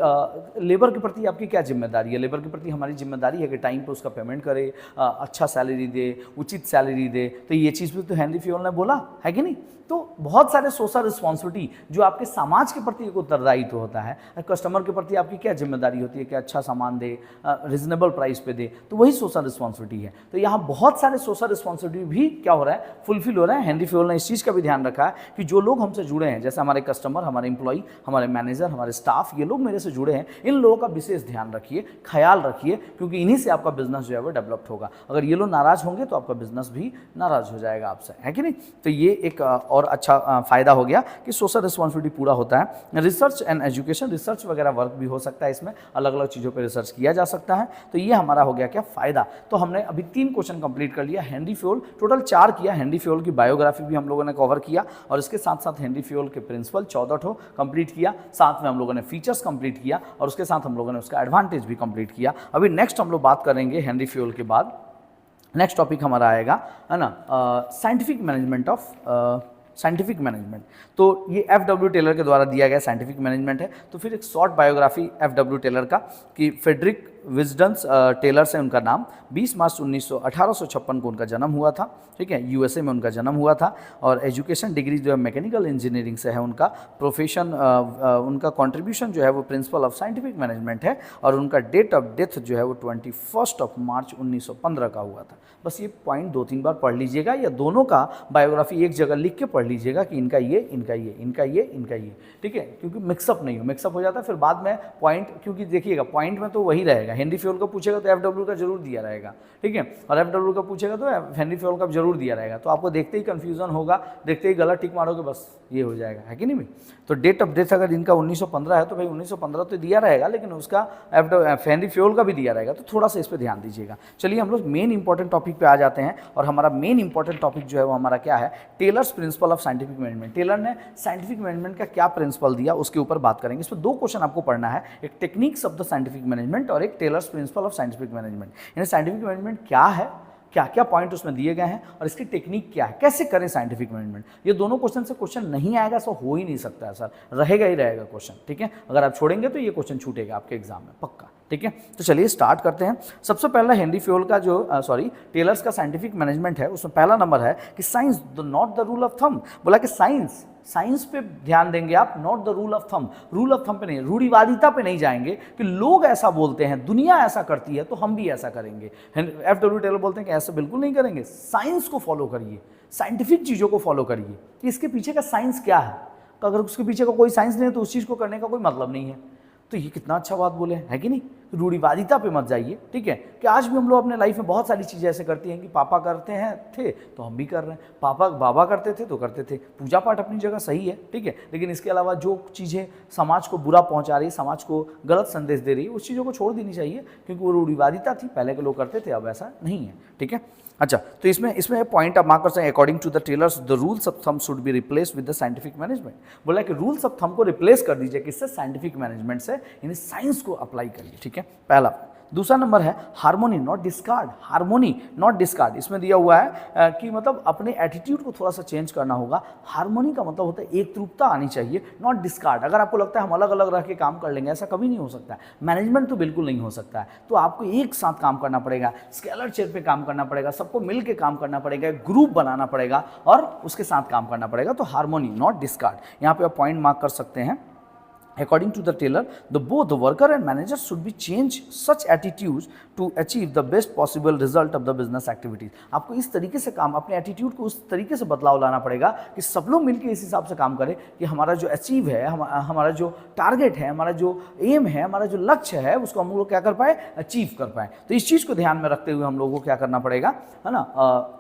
लेबर के प्रति आपकी क्या जिम्मेदारी है, लेबर के प्रति हमारी जिम्मेदारी है कि टाइम पे उसका पेमेंट करे, अच्छा सैलरी दे, उचित सैलरी दे। तो ये चीज़ भी तो हेनरी फ्यूल ने बोला है कि नहीं। तो बहुत सारे सोशल रिस्पॉन्सिबिलिटी जो आपके समाज के प्रति एक उत्तरदायित्व होता है, कस्टमर के प्रति आपकी क्या जिम्मेदारी होती है कि अच्छा सामान दे, रिजनेबल प्राइस पे दे, तो वही सोशल रिस्पॉन्सिबिलिटी है। तो यहाँ बहुत सारे सोशल रिस्पॉन्सिबिलिटी भी क्या हो रहा है, फुलफिल हो रहा है। हेनरी फ्यूल ने इस चीज़ का भी ध्यान रखा है कि जो लोग हमसे जुड़े हैं, जैसे हमारे कस्टमर, हमारे एम्प्लॉई, हमारे मैनेजर, हमारे स्टाफ, ये लोग मेरे से जुड़े हैं, इन लोगों का विशेष ध्यान रखिए, ख्याल रखिए, क्योंकि इन्हीं से आपका बिजनेस जो है वो डेवलप्ड होगा। अगर ये लोग नाराज होंगे तो आपका बिजनेस भी नाराज हो जाएगा आपसे, है कि नहीं। तो ये एक और अच्छा फायदा हो गया कि सोशल रिस्पॉन्सिबिलिटी पूरा होता है। रिसर्च एंड एजुकेशन, रिसर्च वगैरह वर्क भी हो सकता है इसमें, अलग अलग चीज़ों पे रिसर्च किया जा सकता है। तो ये हमारा हो गया क्या, फायदा। तो हमने अभी 3 क्वेश्चन कंप्लीट कर लिया। हेनरी फ्यूल टोटल 4 किया, हेनरी फ्यूल की बायोग्राफी भी हम लोगों ने कवर किया और इसके साथ साथ हेनरी फ्यूल के प्रिंसिपल 14 ठो कंप्लीट किया, साथ में हम लोगों ने फीचर्स कंप्लीट किया और उसके साथ हम लोगों ने उसका एडवांटेज भी कंप्लीट किया। अभी नेक्स्ट हम लोग बात करेंगे हेनरी फ्यूल के बाद, नेक्स्ट टॉपिक हमारा आएगा, है ना, scientific management of scientific management. तो ये एफ.डब्ल्यू. टेलर के द्वारा दिया गया साइंटिफिक मैनेजमेंट है। तो फिर एक शॉर्ट बायोग्राफी एफ.डब्ल्यू. टेलर का कि फ्रेडरिक विजडन्स टेलर से उनका नाम, 20 मार्च 1856 को उनका जन्म हुआ था, ठीक है, यूएसए में उनका जन्म हुआ था। और एजुकेशन डिग्री जो है मैकेनिकल इंजीनियरिंग से है उनका। प्रोफेशन उनका कंट्रीब्यूशन जो है वो प्रिंसिपल ऑफ साइंटिफिक मैनेजमेंट है। और उनका डेट ऑफ डेथ जो है वो 21 मार्च 1915 का हुआ था। बस ये पॉइंट 2-3 बार पढ़ लीजिएगा, या दोनों का बायोग्राफी एक जगह लिख के पढ़ लीजिएगा कि इनका ये, इनका ये, इनका ये, इनका ये, ठीक है, क्योंकि मिक्सअप नहीं हो। मिक्सअप हो जाता है फिर बाद में पॉइंट, क्योंकि देखिएगा पॉइंट में तो वही रहेगा। हेनरी फ्योल का पूछेगा तो एफ.डब्ल्यू. का जरूर दिया रहेगा, ठीक है, और एफ.डब्ल्यू. का पूछेगा तो हेनरी फ्योल का जरूर दिया रहेगा। तो आपको देखते ही कंफ्यूजन होगा, देखते ही गलत टिक मारोगे, बस ये हो जाएगा, है कि नहीं भाई। तो डेट ऑफ डेथ अगर इनका 1915 है तो भाई 1915 तो दिया रहेगा, लेकिन उसका हेनरी फ्योल का भी दिया रहेगा। तो थोड़ा सा इस पर ध्यान दीजिएगा। चलिए हम लोग मेन इंपॉर्टेंट टॉपिक पे आ जाते हैं। और हमारा मेन इंपॉर्टेंट टॉपिक जो है वो हमारा क्या है, Taylor's principle of scientific management. Taylor ने साइंटिफिक मैनेजमेंट का क्या प्रिंसिपल दिया उसके ऊपर बात करेंगे। इसमें 2 क्वेश्चन आपको पढ़ना है, एक techniques of the scientific management और एक Taylor's principle of scientific management. यानी साइंटिफिक मैनेजमेंट क्या है, क्या क्या पॉइंट उसमें दिए गए हैं और इसकी टेक्निक क्या है, कैसे करें साइंटिफिक मैनेजमेंट। ये दोनों क्वेश्चन से क्वेश्चन नहीं आएगा, सो हो ही नहीं सकता है सर, रहेगा ही रहेगा क्वेश्चन, ठीक है। अगर आप छोड़ेंगे तो ये क्वेश्चन छूटेगा आपके एग्जाम में पक्का, ठीक है। तो चलिए स्टार्ट करते हैं। सबसे पहला हेनरी फ्योल का जो टेलर्स का साइंटिफिक मैनेजमेंट है, उसमें पहला नंबर है कि science not the rule of thumb. बोला कि साइंस पे ध्यान देंगे आप, not the rule of thumb. Rule of thumb पे नहीं, रूढ़िवादिता पे नहीं जाएंगे कि लोग ऐसा बोलते हैं, दुनिया ऐसा करती है तो हम भी ऐसा करेंगे। एफ.डब्ल्यू. टेलर बोलते हैं कि ऐसा बिल्कुल नहीं करेंगे, साइंस को फॉलो करिए, साइंटिफिक चीज़ों को फॉलो करिए कि इसके पीछे का साइंस क्या है। तो अगर उसके पीछे का कोई साइंस नहीं है तो उस चीज़ को करने का कोई मतलब नहीं है। तो ये कितना अच्छा बात बोले, है कि नहीं। रूढ़िवादिता पे मत जाइए, ठीक है। कि आज भी हम लोग अपने लाइफ में बहुत सारी चीज़ें ऐसे करती हैं कि पापा करते हैं थे तो हम भी कर रहे हैं, बाबा करते थे तो करते थे। पूजा पाठ अपनी जगह सही है, ठीक है, लेकिन इसके अलावा जो चीज़ें समाज को बुरा पहुंचा रही, समाज को गलत संदेश दे रही है, उस चीज़ों को छोड़ देनी चाहिए, क्योंकि वो रूढ़िवादिता थी, पहले के लोग करते थे, अब ऐसा नहीं है, ठीक है। अच्छा, तो इसमें पॉइंट आप मार्क कर सकते हैं। According to the Taylor's the rules of thumb should be replace with the scientific management. बोला कि रूल्स ऑफ थंब को रिप्लेस कर दीजिए किससे, साइंटिफिक मैनेजमेंट से, यानी साइंस को अप्लाई करिए, ठीक है, पहला। दूसरा नंबर है harmony not discard. Harmony not discard, इसमें दिया हुआ है कि मतलब अपने एटीट्यूड को थोड़ा सा चेंज करना होगा। हार्मोनी का मतलब होता है एकरूपता आनी चाहिए, नॉट डिस्कार्ड। अगर आपको लगता है हम अलग अलग रह के काम कर लेंगे, ऐसा कभी नहीं हो सकता है। मैनेजमेंट तो बिल्कुल नहीं हो सकता है। तो आपको एक साथ काम करना पड़ेगा, स्केलर चेयर पे काम करना पड़ेगा, सबको मिल के काम करना पड़ेगा, ग्रुप बनाना पड़ेगा और उसके साथ काम करना पड़ेगा। तो हार्मोनी नॉट डिस्कार्ड, यहाँ पे आप पॉइंट मार्क कर सकते हैं। According to the tailor, both the worker and manager should be change such attitudes to achieve the best possible result of the business activities. आपको इस तरीके से काम, अपने एटीट्यूड को उस तरीके से बदलाव लाना पड़ेगा कि सब लोग मिलकर इस हिसाब से काम करें कि हमारा जो अचीव है, हमारा जो टारगेट है, हमारा जो एम है, हमारा जो लक्ष्य है, उसको हम लोग क्या कर पाए, अचीव कर पाए। तो इस चीज़ को ध्यान में रखते हुए हम लोगों को क्या करना पड़ेगा, है ना,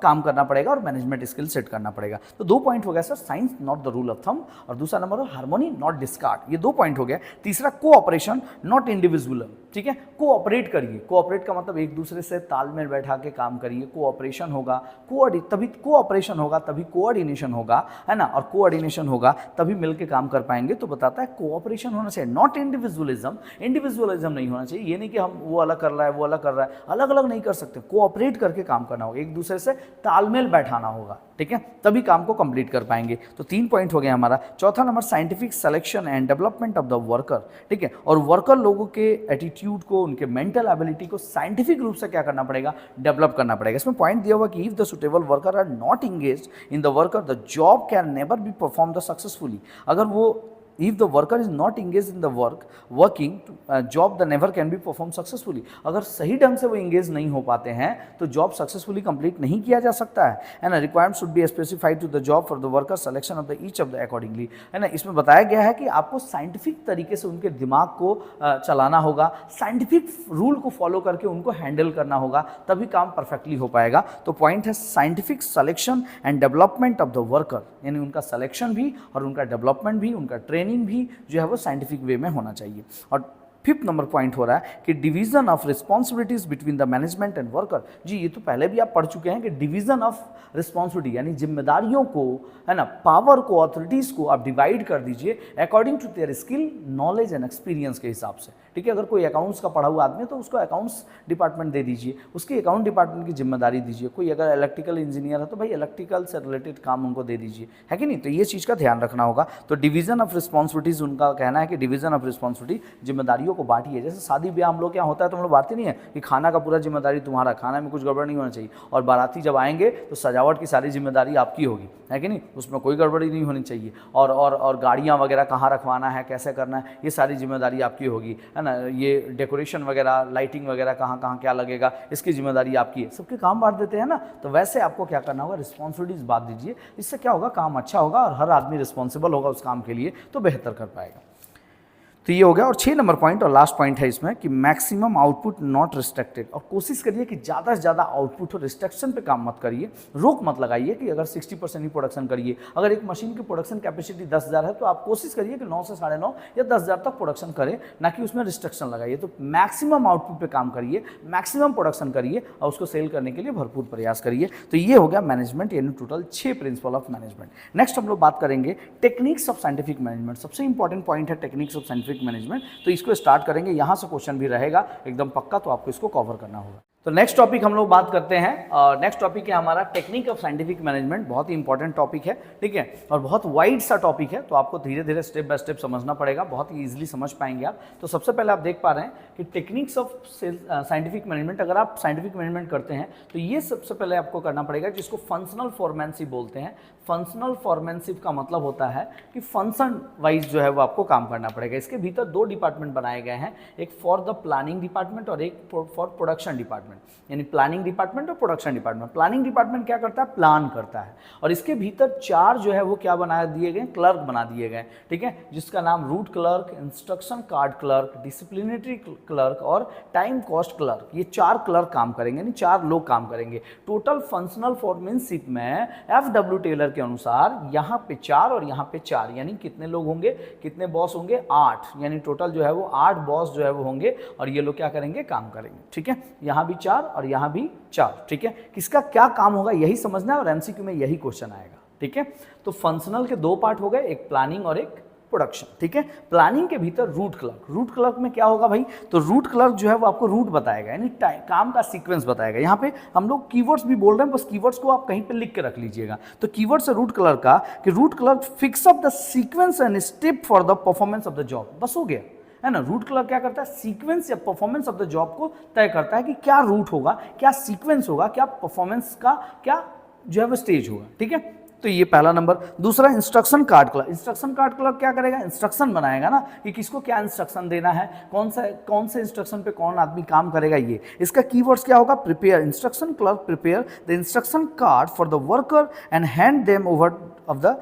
काम करना पड़ेगा और मैनेजमेंट स्किल सेट करना पड़ेगा। तो 2 पॉइंट हो गया sir, science not the rule of thumb, और दूसरा नंबर हो हार्मोनी नॉट डिस्कार्ड। ये 2 पॉइंट हो गया। तीसरा कोऑपरेशन नॉट इंडिविजुअल, ठीक है। कोऑपरेट करिए, कोऑपरेट का मतलब एक दूसरे से तालमेल बैठा के काम करिए। कोऑपरेशन होगा, तभी कोऑपरेशन होगा, तभी कोऑर्डिनेशन होगा, है ना, और कोऑर्डिनेशन होगा तभी मिलके काम कर पाएंगे। तो बताता है कोऑपरेशन होना चाहिए, नॉट इंडिविजुअलिज्म। इंडिविजुअलिज्म नहीं होना चाहिए, ये नहीं कि हम वो अलग कर रहा है, वो अलग कर रहा है, अलग अलग नहीं कर सकते। कोऑपरेट करके काम करना होगा, एक दूसरे से तालमेल बैठाना होगा, ठीक है, तभी काम को कंप्लीट कर पाएंगे। तो 3 पॉइंट हो गया हमारा। चौथा number scientific selection and development of the worker, ठीक है। और वर्कर लोगों के एटीट्यूड को, उनके मेंटल एबिलिटी को साइंटिफिक रूप से क्या करना पड़ेगा, डेवलप करना पड़ेगा। इसमें पॉइंट दिया हुआ कि if the suitable worker are not engaged in the worker the job can never be perform the successfully. अगर वो If the worker is not engaged in the working job, the never can be performed successfully. अगर सही ढंग से वो engage नहीं हो पाते हैं तो जॉब सक्सेसफुली कंप्लीट नहीं किया जा सकता है, and requirement should be specified to the job for the worker selection of the each of the accordingly, है ना। इसमें बताया गया है कि आपको साइंटिफिक तरीके से उनके दिमाग को चलाना होगा, साइंटिफिक रूल को फॉलो करके उनको हैंडल करना होगा, तभी काम परफेक्टली हो पाएगा। तो पॉइंट है scientific selection and development of the worker, यानी उनका सिलेक्शन भी और उनका डेवलपमेंट भी, उनका ट्रेनिंग भी जो है वो साइंटिफिक वे में होना चाहिए। और फिफ्थ नंबर पॉइंट हो रहा है कि division of responsibilities between the management and worker. जी ये तो पहले भी आप पढ़ चुके हैं कि डिवीजन ऑफ रिस्पॉन्सिबिलिटी यानी जिम्मेदारियों को, है ना, पावर को, अथॉरिटीज को आप डिवाइड कर दीजिए according to their skill, knowledge and experience के हिसाब से। ठीक है, अगर कोई अकाउंट्स का पढ़ा हुआ आदमी है तो उसको अकाउंट्स डिपार्टमेंट दे दीजिए, उसकी अकाउंट डिपार्टमेंट की जिम्मेदारी दीजिए। कोई अगर इलेक्ट्रिकल इंजीनियर है तो भाई इलेक्ट्रिकल से रिलेटेड काम उनको दे दीजिए, है कि नहीं। तो ये चीज़ का ध्यान रखना होगा। तो डिवीजन ऑफ रिस्पॉन्सिबिलिटीज, उनका कहना है कि डिवीजन ऑफ रिस्पॉन्सिबिलिटी, जिम्मेदारियों को बांटिए। जैसे शादी ब्याह हम लोग क्या होता है तो हम लोग बांटते नहीं है कि खाना का पूरा जिम्मेदारी तुम्हारा, खाना में कुछ गड़बड़ नहीं होना चाहिए, और बाराती जब आएंगे तो सजावट की सारी जिम्मेदारी आपकी होगी, है कि नहीं, उसमें कोई गड़बड़ी नहीं होनी चाहिए। और गाड़ियाँ वगैरह कहाँ रखवाना है, कैसे करना है, ये सारी जिम्मेदारी आपकी होगी, है ना। ये डेकोरेशन वगैरह, लाइटिंग वगैरह कहाँ कहाँ क्या लगेगा, इसकी जिम्मेदारी आपकी है। सबके काम बांट देते हैं ना, तो वैसे आपको क्या करना होगा, रिस्पॉन्सिबिलिटीज बांट दीजिए। इससे क्या होगा, काम अच्छा होगा और हर आदमी रिस्पॉन्सिबल होगा उस काम के लिए, तो बेहतर कर पाएगा। तो ये हो गया। और 6 नंबर पॉइंट और लास्ट पॉइंट है इसमें कि मैक्सिमम आउटपुट नॉट रिस्ट्रिक्टेड। और कोशिश करिए कि ज़्यादा से ज़्यादा आउटपुट हो, रिस्ट्रिक्शन पे काम मत करिए, रोक मत लगाइए कि अगर 60% ही प्रोडक्शन करिए। अगर एक मशीन की प्रोडक्शन कैपेसिटी 10,000 है तो आप कोशिश करिए कि 9 से 9.5 या 10,000 तक प्रोडक्शन करें, ना कि उसमें रिस्ट्रिक्शन लगाइए। तो मैक्सिमम आउटपुट पे काम करिए, मैक्सिमम प्रोडक्शन करिए और उसको सेल करने के लिए भरपूर प्रयास करिए। तो ये हो गया मैनेजमेंट, यानी total 6 principle of management. Next हम लोग बात करेंगे टेक्निक्स ऑफ साइंटिफिक मैनेजमेंट। सबसे इंपॉर्टेंट पॉइंट है टेक्निक्स ऑफ साइंटिफिक मैनेजमेंट। तो इसको स्टार्ट करेंगे, यहां से क्वेश्चन भी रहेगा एकदम पक्का, तो आपको इसको कवर करना होगा। तो नेक्स्ट टॉपिक हम लोग बात करते हैं। नेक्स्ट टॉपिक है हमारा टेक्निक ऑफ साइंटिफिक मैनेजमेंट। बहुत ही इंपॉर्टेंट टॉपिक है, ठीक है, और बहुत वाइड सा टॉपिक है, तो आपको धीरे धीरे स्टेप बाय स्टेप समझना पड़ेगा, बहुत ही ईजिली समझ पाएंगे आप। तो सबसे पहले आप देख पा रहे हैं कि टेक्निक्स ऑफ साइंटिफिक मैनेजमेंट, अगर आप साइंटिफिक मैनेजमेंट करते हैं तो ये सबसे पहले आपको करना पड़ेगा, जिसको फंक्शनल फॉर्मेंशिप बोलते हैं। फंक्शनल फॉर्मेंशिप का मतलब होता है कि फंक्शन वाइज जो है वो आपको काम करना पड़ेगा। इसके भीतर 2 डिपार्टमेंट बनाए गए हैं, एक फॉर द प्लानिंग डिपार्टमेंट और एक फॉर प्रोडक्शन डिपार्टमेंट, यानी प्लानिंग डिपार्टमेंट और प्रोडक्शन डिपार्टमेंट। प्लानिंग डिपार्टमेंट क्या करता है, प्लान करता है, और इसके भीतर 4 जो है वो क्या बना दिए गए, क्लर्क बना दिए गए, ठीक है, जिसका नाम root clerk, instruction card clerk, disciplinary clerk और टाइम कॉस्ट क्लर्क। ये 4 क्लर्क काम करेंगे, यानी 4 लोग काम करेंगे। टोटल फंक्शनल फॉर्मेंशिप में FW टेलर के अनुसार यहाँ पे 4 और यहाँ पे 4, यानी कितने लोग होंगे, कितने बॉस होंगे, 8, यानी टोटल जो है वो 8 बॉस जो है वो होंगे, और ये लोग क्या करेंगे, काम करेंगे, ठीक है। यहाँ भी 4 और यहाँ भी 4, ठीक है। किसका क्या काम होगा यही समझना है, और MCQ में यही क्वेश्चन आएगा, ठीक है। तो फंक्शनल के 2 पार्ट हो गए, एक प्लानिंग और एक प्रोडक्शन, ठीक है। प्लानिंग के भीतर रूट क्लर्क, रूट क्लर्क में क्या होगा भाई, तो रूट क्लर्क जो है वो आपको रूट बताएगा, यानी काम का सीक्वेंस बताएगा। यहाँ पे हम लोग कीवर्ड्स भी बोल रहे हैं, बस कीवर्ड्स को आप कहीं पे लिख के रख लीजिएगा। तो कीवर्ड से रूट क्लर्क का कि root clerk fix up the sequence and step for the performance of the job, बस हो गया, है ना। रूट क्लर्क क्या करता है, सीक्वेंस या परफॉर्मेंस ऑफ द जॉब को तय करता है कि क्या रूट होगा, क्या सीक्वेंस होगा, क्या परफॉर्मेंस का क्या जो है वो स्टेज होगा, ठीक है। तो ये पहला नंबर। दूसरा instruction card clerk. Instruction card clerk क्या करेगा, इंस्ट्रक्शन बनाएगा ना कि किसको क्या इंस्ट्रक्शन देना है, कौन से इंस्ट्रक्शन पे कौन आदमी काम करेगा। ये इसका कीवर्ड्स क्या होगा, prepare, instruction clerk prepare the instruction card for the worker and hand them over of the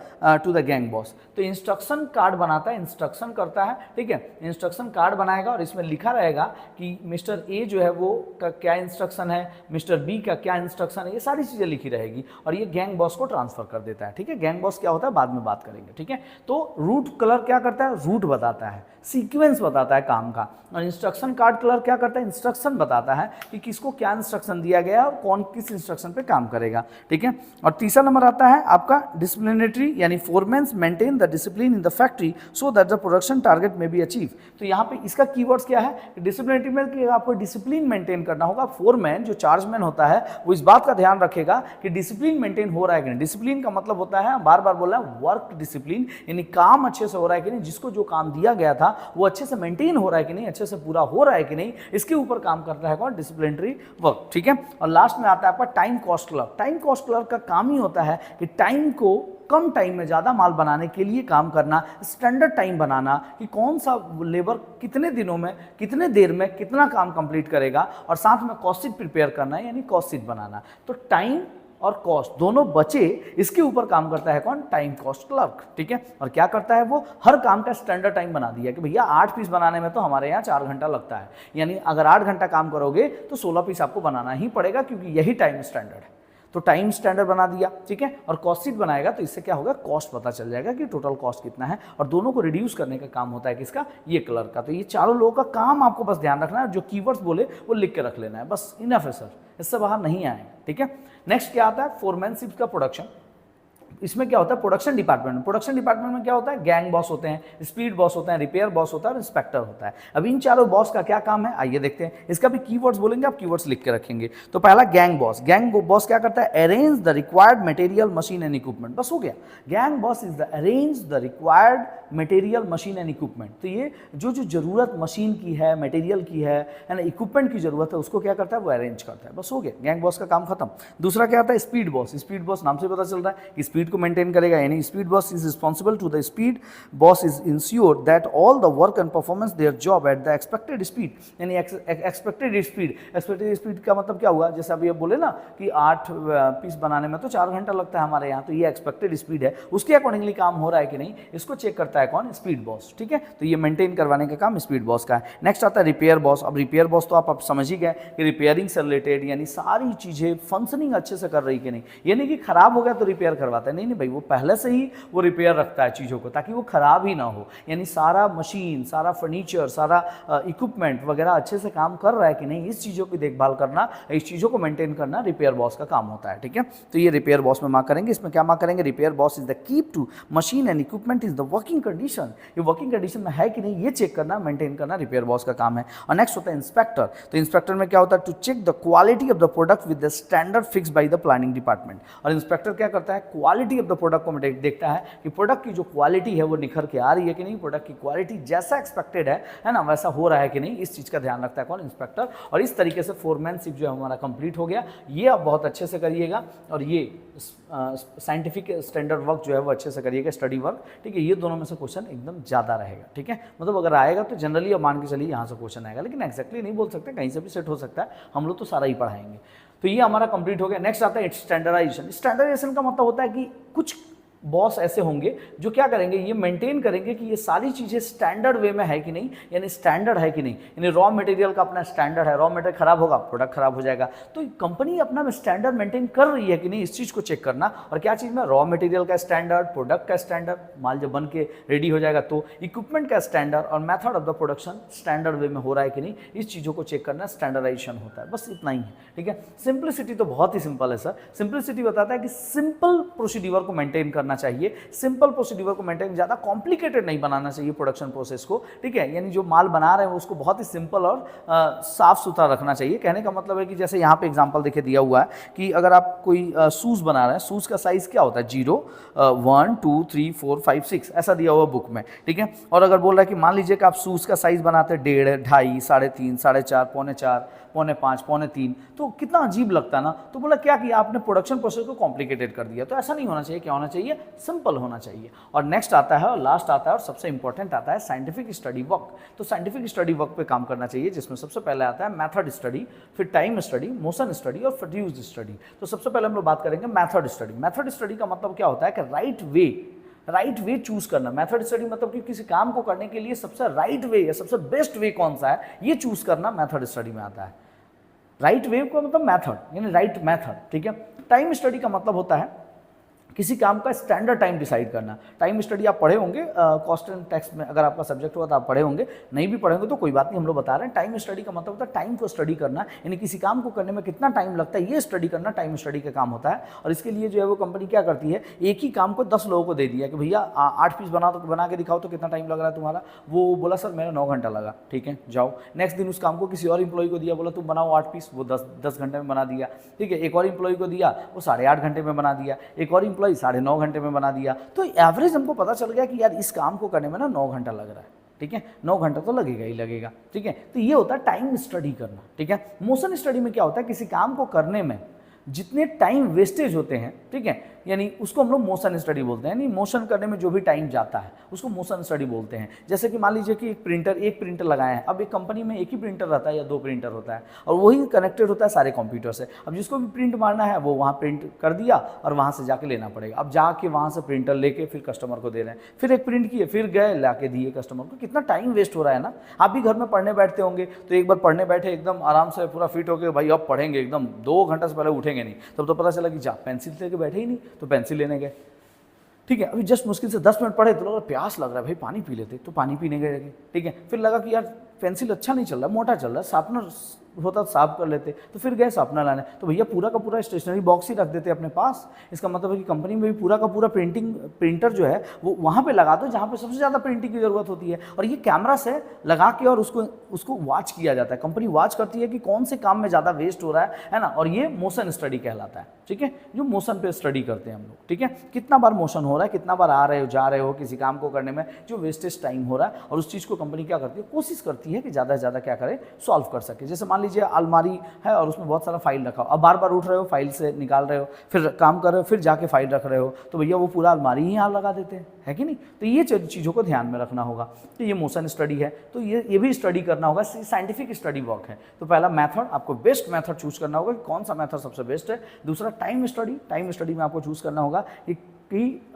two the gang boss. तो इंस्ट्रक्शन कार्ड बनाता है, इंस्ट्रक्शन करता है, ठीक है, इंस्ट्रक्शन कार्ड बनाएगा और इसमें लिखा रहेगा कि मिस्टर ए जो है वो का क्या इंस्ट्रक्शन है, मिस्टर बी का क्या इंस्ट्रक्शन है, ये सारी चीज़ें लिखी रहेगी, और ये गैंग बॉस को ट्रांसफर कर देता है, ठीक है। गैंग बॉस क्या होता है बाद में बात करेंगे, ठीक है। तो रूट क्लर्क क्या करता है, रूट बताता है, सीक्वेंस बताता है काम का, और इंस्ट्रक्शन कार्ड क्लर्क क्या करता है, इंस्ट्रक्शन बताता है कि किसको क्या इंस्ट्रक्शन दिया गया और कौन किस इंस्ट्रक्शन पे काम करेगा, ठीक है। और तीसरा नंबर आता है आपका डिसिप्लिनरी, यानी foreman's maintain the discipline in the factory so that the production target may be achieve. तो यहाँ पे इसका कीवर्ड्स क्या है, डिसिप्लिनरी में कि आपको डिसिप्लिन मेंटेन करना होगा। फोरमैन जो चार्जमैन होता है वो इस बात का ध्यान रखेगा कि डिसिप्लिन मेंटेन हो रहा है कि नहीं। डिसिप्लिन का मतलब होता है, बार बार बोल रहा है, वर्क डिसिप्लिन, यानी काम अच्छे से हो रहा है कि नहीं, जिसको जो काम दिया गया था वो अच्छे से मेंटेन हो रहा है कि नहीं, अच्छे से पूरा हो रहा है कि नहीं, इसके ऊपर काम कर रहा है कौन, डिसिप्लिनरी वर्क, ठीक है। और लास्ट में आता है आपका time cost clerk. Time cost clerk का काम ही होता है कि टाइम को कम टाइम में ज़्यादा माल बनाने के लिए काम करना, स्टैंडर्ड टाइम बनाना कि कौन सा लेबर कितने दिनों में, कितने देर में कितना काम कंप्लीट करेगा, और साथ में कॉस्ट शीट प्रिपेयर करना है, यानी कॉस्ट शीट बनाना। तो टाइम और कॉस्ट दोनों बचे, इसके ऊपर काम करता है कौन, टाइम कॉस्ट क्लर्क, ठीक है। और क्या करता है वो, हर काम का स्टैंडर्ड टाइम बना दिया कि भैया 8 पीस बनाने में तो हमारे यहाँ 4 घंटा लगता है, यानी अगर 8 घंटा काम करोगे तो 16 पीस आपको बनाना ही पड़ेगा, क्योंकि यही टाइम स्टैंडर्ड है। तो टाइम स्टैंडर्ड बना दिया, ठीक है, और कॉस्ट शीट बनाएगा तो इससे क्या होगा, कॉस्ट पता चल जाएगा कि टोटल कॉस्ट कितना है, और दोनों को रिड्यूस करने का काम होता है किसका, ये क्लर्क का। तो ये चारों लोगों का काम आपको बस ध्यान रखना है, जो कीवर्ड्स बोले वो लिख के रख लेना है, बस इनफ है सर, इससे बाहर नहीं आए, ठीक है। नेक्स्ट क्या आता है, फोरमैनशिप का प्रोडक्शन। इसमें क्या होता है, प्रोडक्शन डिपार्टमेंट, प्रोडक्शन डिपार्टमेंट में क्या होता है, गैंग बॉस होते हैं, स्पीड बॉस होता है, रिपेयर बॉस होता है और इंस्पेक्टर होता है। अब इन चारों बॉस का क्या काम है, आइए देखते हैं। इसका भी कीवर्ड्स बोलेंगे, आप कीवर्ड्स लिख के रखेंगे। तो पहला गैंग बॉस, गैंग बॉस क्या करता है, arrange the required material machine and equipment, बस हो गया। Gang boss is the arrange the required material machine and equipment. तो ये जो जो जरूरत मशीन की है, मटेरियल की है ना, इक्विपमेंट की जरूरत है, उसको क्या करता है, वो अरेंज करता है, बस हो गया, गैंग बॉस का काम खत्म। दूसरा क्या आता है, स्पीड बॉस। स्पीड बॉस नाम से पता चल रहा है कि स्पीड को मेंटेन करेगा, यानी speed boss is responsible to the speed boss is ensure that all the work and performance their job at the expected speed, यानी एक्सपेक्टेड स्पीड। एक्सपेक्टेड स्पीड का मतलब क्या हुआ, जैसे अभी ये बोले ना कि 8 पीस बनाने में तो 4 घंटा लगता है हमारे यहाँ, तो ये एक्सपेक्टेड स्पीड है, उसके अकॉर्डिंगली काम हो रहा है कि नहीं, इसको चेक करता है कौन, स्पीड बॉस, ठीक है। तो ये मेंटेन करवाने का काम स्पीड बॉस का है। नेक्स्ट आता है रिपेयर बॉस। अब रिपेयर बॉस तो आप समझ ही गए कि रिपेयरिंग से रिलेटेड, यानी सारी चीजें फंक्शनिंग अच्छे से कर रही कि नहीं, यानी कि खराब हो गया तो रिपेयर करवाता है, नहीं नहीं भाई, वो पहले से ही वो रिपेयर रखता है चीज़ों को ताकि वो खराब ही ना हो, यानी सारा मशीन, सारा फर्नीचर, सारा इक्विपमेंट वगैरह अच्छे से काम कर रहा है कि नहीं, इस चीज़ों की देखभाल करना, इस चीज़ों को मेंटेन करना रिपेयर बॉस का काम होता है, ठीक है। तो ये रिपेयर बॉस में मार्क करेंगे। इसमें क्या मार्क करेंगे, repair boss is the keep to machine and equipment is the working condition, ये वर्किंग कंडीशन में है कि नहीं, ये चेक करना, मेंटेन करना रिपेयर बॉस का काम है। और नेक्स्ट होता है इंस्पेक्टर। तो इंस्पेक्टर में क्या होता है, to check the quality of the product with the standard fix by the planning department. और इंस्पेक्टर क्या करता है, क्वालिटी ऑफ द प्रोडक्ट को देखता है कि प्रोडक्ट की जो क्वालिटी है वो निखर के आ रही है कि नहीं, प्रोडक्ट की क्वालिटी जैसा एक्सपेक्टेड है ना, वैसा हो रहा है कि नहीं, इस चीज़ का ध्यान रखता है कौन, इंस्पेक्टर। और इस तरीके से फोरमैनशिप जो है हमारा कंप्लीट हो गया। ये आप बहुत अच्छे से करिएगा, और ये साइंटिफिक स्टैंडर्ड वर्क जो है वो अच्छे से करिएगा, स्टडी वर्क, ठीक है। ये दोनों में से क्वेश्चन एकदम ज़्यादा रहेगा, ठीक है। मतलब अगर आएगा तो जनरली मान के चलिए यहाँ से क्वेश्चन आएगा, लेकिन एक्जैक्टली नहीं बोल सकते, कहीं से भी सेट हो सकता है, हम लोग तो सारा ही पढ़ाएंगे। तो ये हमारा कंप्लीट हो गया। नेक्स्ट आता है स्टैंडर्डाइजेशन। स्टैंडर्डाइजेशन का मतलब होता है कि कुछ बॉस ऐसे होंगे जो क्या करेंगे, ये मेंटेन करेंगे कि ये सारी चीज़ें स्टैंडर्ड वे में है कि नहीं, यानी स्टैंडर्ड है कि नहीं, यानी रॉ मटेरियल का अपना स्टैंडर्ड है, रॉ मटेरियल खराब होगा प्रोडक्ट खराब हो जाएगा, तो कंपनी अपना स्टैंडर्ड मेंटेन कर रही है कि नहीं, इस चीज़ को चेक करना। और क्या चीज़ में, रॉ मटेरियल का स्टैंडर्ड, प्रोडक्ट का स्टैंडर्ड, माल जब बन के रेडी हो जाएगा तो इक्विपमेंट का स्टैंडर्ड, और method of the production standard वे में हो रहा है कि नहीं, इस चीज़ों को चेक करना स्टैंडर्डाइजेशन होता है, बस इतना ही है, ठीक है। सिंप्लिसिटी तो बहुत ही सिंपल है सर। सिंप्लिसिटी बताता है कि सिंपल प्रोसीड्यूर को मेंटेन करना चाहिए, सिंपल प्रोसीड्यूर को मेंटेन, ज़्यादा कॉम्प्लिकेटेड नहीं बनाना चाहिए प्रोडक्शन प्रोसेस को, ठीक है। यानी जो माल बना रहे हैं उसको बहुत ही सिंपल और साफ सुथरा रखना चाहिए। कहने का मतलब है कि जैसे यहाँ पे एग्जांपल देखिए दिया हुआ है कि अगर आप कोई शूज़ बना रहे हैं, शूज़ का साइज़ क्या होता है, 0, 1, 2, 3, 4, 5, 6 ऐसा दिया हुआ बुक में, ठीक है। और अगर बोल रहा है कि मान लीजिए कि आप शूज़ का साइज़ बनाते हैं 1.5, 2.5, 3.5, 4.5, 4.5, 4.5, 3.5, तो कितना अजीब लगता है ना। तो बोला क्या किया आपने, प्रोडक्शन प्रोसेस को कॉम्प्लिकेटेड कर दिया। तो ऐसा नहीं होना चाहिए, क्या होना चाहिए, सिंपल होना चाहिए। और नेक्स्ट आता है और लास्ट आता है और सबसे इंपॉर्टेंट आता है साइंटिफिक स्टडी वर्क। तो साइंटिफिक स्टडी वर्क पे काम करना चाहिए, जिसमें सबसे पहले आता है मेथड स्टडी, फिर टाइम स्टडी, मोशन स्टडी और प्रोड्यूस्ड स्टडी। तो सबसे पहले हम लोग बात करेंगे मेथड स्टडी। मेथड स्टडी का मतलब क्या होता है कि राइट वे चूज करना। मेथड स्टडी मतलब कि किसी काम को करने के लिए सबसे राइट वे या सबसे बेस्ट वे कौन सा है, ये चूज करना मेथड स्टडी में आता है। राइट वे का मतलब मेथड, यानी राइट मेथड, ठीक है। टाइम स्टडी का मतलब होता है किसी काम का स्टैंडर्ड टाइम डिसाइड करना। टाइम स्टडी आप पढ़े होंगे कॉस्ट एंड टैक्स में, अगर आपका सब्जेक्ट हुआ तो आप पढ़े होंगे, नहीं भी पढ़ेंगे तो कोई बात नहीं, हम लोग बता रहे हैं। टाइम स्टडी का मतलब होता है टाइम को स्टडी करना, यानी किसी काम को करने में कितना टाइम लगता है ये स्टडी करना टाइम स्टडी का काम होता है। और इसके लिए जो है वो कंपनी क्या करती है, एक ही काम को 10 लोगों को दे दिया कि भैया 8 पीस बना के दिखाओ, तो कितना टाइम लग रहा है तुम्हारा, वो बोला सर मेरा 9 घंटा लगा, ठीक है जाओ। नेक्स्ट दिन उस काम को किसी और इंप्लॉय को दिया, बोला तुम बनाओ 8 पीस, वो 10 घंटे में बना दिया, ठीक है। एक और इंप्लॉय को दिया, वो 8.5 घंटे में बना दिया, एक और इंप्लॉय 9.5 घंटे में बना दिया। तो एवरेज हमको पता चल गया कि यार इस काम को करने में ना 9 घंटा लग रहा है, ठीक है, 9 घंटा तो लगेगा ही लगेगा, ठीक है। तो ये होता है टाइम स्टडी करना, ठीक है। मोशन स्टडी में क्या होता है, किसी काम को करने में जितने टाइम वेस्टेज होते हैं, ठीक है, यानी उसको हम लोग मोशन स्टडी बोलते हैं। यानी मोशन करने में जो भी टाइम जाता है उसको मोशन स्टडी बोलते हैं। जैसे कि मान लीजिए कि एक प्रिंटर लगाए हैं, अब एक कंपनी में एक ही प्रिंटर रहता है या 2 प्रिंटर होता है, और वही कनेक्टेड होता है सारे कंप्यूटर से। अब जिसको भी प्रिंट मारना है वो वहाँ प्रिंट कर दिया और वहाँ से जाके लेना पड़ेगा। अब जाके वहाँ से प्रिंटर लेके फिर कस्टमर को दे रहे हैं, फिर एक प्रिंट किए, फिर गए ला के दिए कस्टमर को, कितना टाइम वेस्ट हो रहा है ना। आप भी घर में पढ़ने बैठते होंगे तो एक बार पढ़ने बैठे एकदम आराम से पूरा फिट होकर भाई अब पढ़ेंगे, एकदम 2 घंटे से पहले उठेंगे उठेंगे नहीं। तब तो पता चला कि जा पेंसिल लेके बैठे ही नहीं, तो पेंसिल लेने गए। ठीक है, अभी जस्ट मुश्किल से 10 मिनट पढ़े तो लगा प्यास लग रहा है भाई, पानी पी लेते, तो पानी पीने गए। ठीक है, फिर लगा कि यार पेंसिल अच्छा नहीं चल रहा, मोटा चल रहा है, शार्पनर होता साफ कर लेते, तो फिर गए शार्पनर लाने। तो भैया पूरा का पूरा स्टेशनरी बॉक्स ही रख देते अपने पास। इसका मतलब है कि कंपनी में भी पूरा का पूरा प्रिंटर जो है वो वहाँ पे लगा दो जहाँ पे सबसे ज़्यादा प्रिंटिंग की ज़रूरत होती है, और ये कैमरा से लगा के और उसको वॉच किया जाता है। कंपनी वॉच करती है कि कौन से काम में ज़्यादा वेस्ट हो रहा है ना, और ये मोशन स्टडी कहलाता है। ठीक है, जो मोशन पे स्टडी करते हैं हम लोग। ठीक है, कितना बार मोशन हो रहा है, कितना बार आ रहे हो जा रहे हो किसी काम को करने में, जो वेस्टेज टाइम हो रहा है, और उस चीज़ को कंपनी क्या करती है, कोशिश करती है कि ज़्यादा से ज़्यादा क्या करे, सॉल्व कर सके। जैसे मान लीजिए अलमारी है और उसमें बहुत सारा फाइल रखा हो, अब बार बार उठ रहे हो, फाइल से निकाल रहे हो, फिर काम कर रहे हो, फिर जाके फाइल रख रहे हो, तो भैया वो पूरा अलमारी ही यहाँ लगा देते हैं, है कि नहीं। तो ये चीज़ों को ध्यान में रखना होगा। तो ये मोशन स्टडी है, तो ये भी स्टडी करना होगा, साइंटिफिक स्टडी वर्क है। तो पहला मेथड, आपको बेस्ट मेथड चूज करना होगा कि कौन सा मेथड सबसे बेस्ट है। दूसरा टाइम स्टडी में आपको चूज करना होगा कि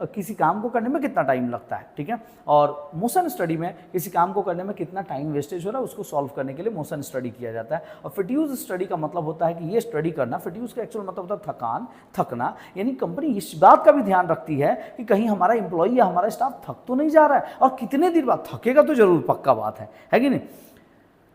किसी काम को करने में कितना टाइम लगता है। ठीक है, और मोशन स्टडी में किसी काम को करने में कितना टाइम वेस्टेज हो रहा है, उसको सॉल्व करने के लिए मोशन स्टडी किया जाता है। और फिट्यूज स्टडी का मतलब होता है कि ये स्टडी करना, फिट्यूज का एक्चुअल मतलब होता है थकना, यानी कंपनी इस बात का भी ध्यान रखती है कि कहीं हमारा एम्प्लॉई या हमारा स्टाफ थक तो नहीं जा रहा है, और कितने देर बाद थकेगा तो जरूर, पक्का बात है कि नहीं,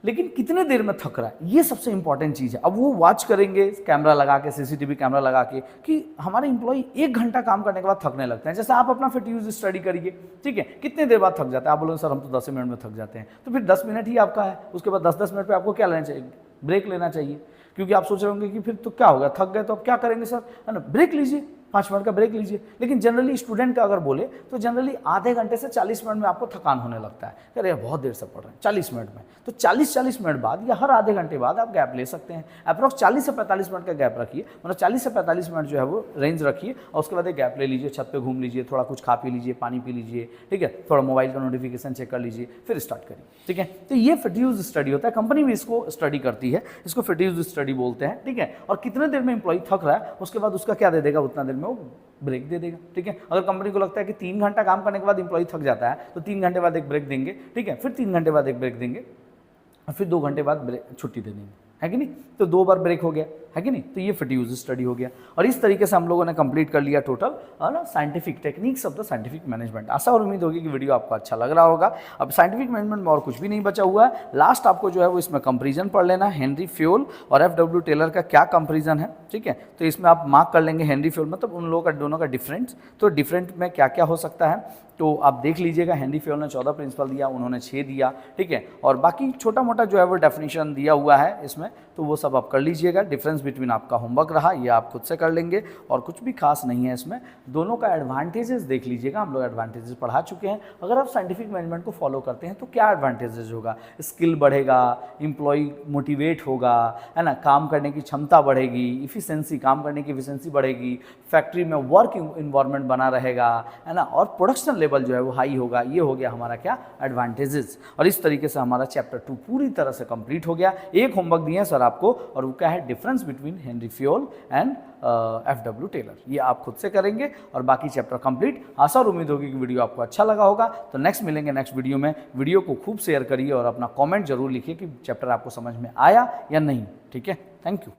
लेकिन कितने देर में थक रहा है, ये सबसे इंपॉर्टेंट चीज़ है। अब वो वॉच करेंगे कैमरा लगा के, सीसीटीवी कैमरा लगा के, कि हमारे इंप्लॉई 1 घंटा काम करने के बाद थकने लगते हैं। जैसे आप अपना फिट्यूज स्टडी करिए, ठीक है, कितने देर बाद थक जाते हैं, आप बोलोगे सर हम तो 10 मिनट में थक जाते हैं, तो फिर 10 मिनट ही आपका है, उसके बाद 10-10 मिनट पर आपको क्या लेना चाहिए, ब्रेक लेना चाहिए। क्योंकि आप सोच रहे होंगे कि फिर तो क्या हो गया, थक गए तो अब क्या करेंगे सर, है ना, ब्रेक लीजिए, 5 मिनट का ब्रेक लीजिए। लेकिन जनरली स्टूडेंट का अगर बोले तो जनरली आधे घंटे से 40 मिनट में आपको थकान होने लगता है, अरे यार बहुत देर से पढ़ रहे हैं, 40 मिनट में, तो 40 मिनट बाद या हर आधे घंटे बाद आप गैप ले सकते हैं। अप्रॉक्स 40 से 45 मिनट का गैप रखिए, मतलब 40 से 45 मिनट जो है वो रेंज रखिए, और उसके बाद एक गैप ले लीजिए, छत पे घूम लीजिए, थोड़ा कुछ खा पी लीजिए, पानी पी लीजिए, ठीक है, थोड़ा मोबाइल का नोटिफिकेशन चेक कर लीजिए, फिर स्टार्ट करिए। ठीक है, तो ये फिट्यूज स्टडी होता है, कंपनी भी इसको स्टडी करती है, इसको फिट्यूज स्टडी बोलते हैं। ठीक है, और कितने देर में एम्प्लॉई थक रहा है उसके बाद उसका क्या दे देगा, उतना देर में वो ब्रेक दे देगा। ठीक है, अगर कंपनी को लगता है कि 3 घंटा काम करने के बाद एम्प्लॉई थक जाता है तो 3 घंटे बाद एक ब्रेक देंगे। ठीक है, फिर 3 घंटे बाद एक ब्रेक देंगे, और फिर 2 घंटे बाद छुट्टी दे देंगे, है कि नहीं, तो 2 बार ब्रेक हो गया, है कि नहीं। तो ये फिट्यूज स्टडी हो गया, और इस तरीके से हम लोगों ने कंप्लीट कर लिया टोटल ना scientific techniques of the scientific management. आशा और उम्मीद होगी कि वीडियो आपको अच्छा लग रहा होगा। अब साइंटिफिक मैनेजमेंट में और कुछ भी नहीं बचा हुआ है, लास्ट आपको जो है वो इसमें कंपेरिजन पढ़ लेना, हेनरी फ्योल और एफ.डब्ल्यू. टेलर का क्या कंपेरिजन है। ठीक है, तो इसमें आप मार्क कर लेंगे हेनरी फ्योल मतलब उन लोगों का, दोनों का डिफरेंस, तो डिफरेंट में क्या क्या हो सकता है तो आप देख लीजिएगा। हेनरी फ्योल ने 14 प्रिंसिपल दिया, उन्होंने 6 दिया। ठीक है, और बाकी छोटा मोटा जो है वो डेफिनेशन दिया हुआ है इसमें, तो वो सब आप कर लीजिएगा। डिफरेंस बिटवीन आपका होमवर्क रहा, ये आप खुद से कर लेंगे, और कुछ भी खास नहीं है इसमें। दोनों का एडवांटेजेस देख लीजिएगा, हम लोग एडवांटेजेस पढ़ा चुके हैं। अगर आप साइंटिफिक मैनेजमेंट को फॉलो करते हैं तो क्या एडवांटेजेस होगा, स्किल बढ़ेगा, एम्प्लॉय मोटिवेट होगा, है ना, काम करने की क्षमता बढ़ेगी, इफिशिएंसी, काम करने की इफिशिएंसी बढ़ेगी, फैक्ट्री में वर्क इन्वायरमेंट बना रहेगा, है ना, और प्रोडक्शन लेवल जो है वो हाई होगा। ये हो गया हमारा क्या, एडवांटेजेस। और इस तरीके से हमारा चैप्टर 2 पूरी तरह से कंप्लीट हो गया। एक होमवर्क दिए सर आपको, और वो क्या है, difference between Henri Fayol and F W. Taylor. ये आप खुद से करेंगे, और बाकी चैप्टर कंप्लीट। आशा और उम्मीद होगी कि वीडियो आपको अच्छा लगा होगा। तो नेक्स्ट मिलेंगे नेक्स्ट वीडियो में। वीडियो को खूब शेयर करिए और अपना कमेंट जरूर लिखिए कि चैप्टर आपको समझ में आया या नहीं। ठीक है, थैंक यू।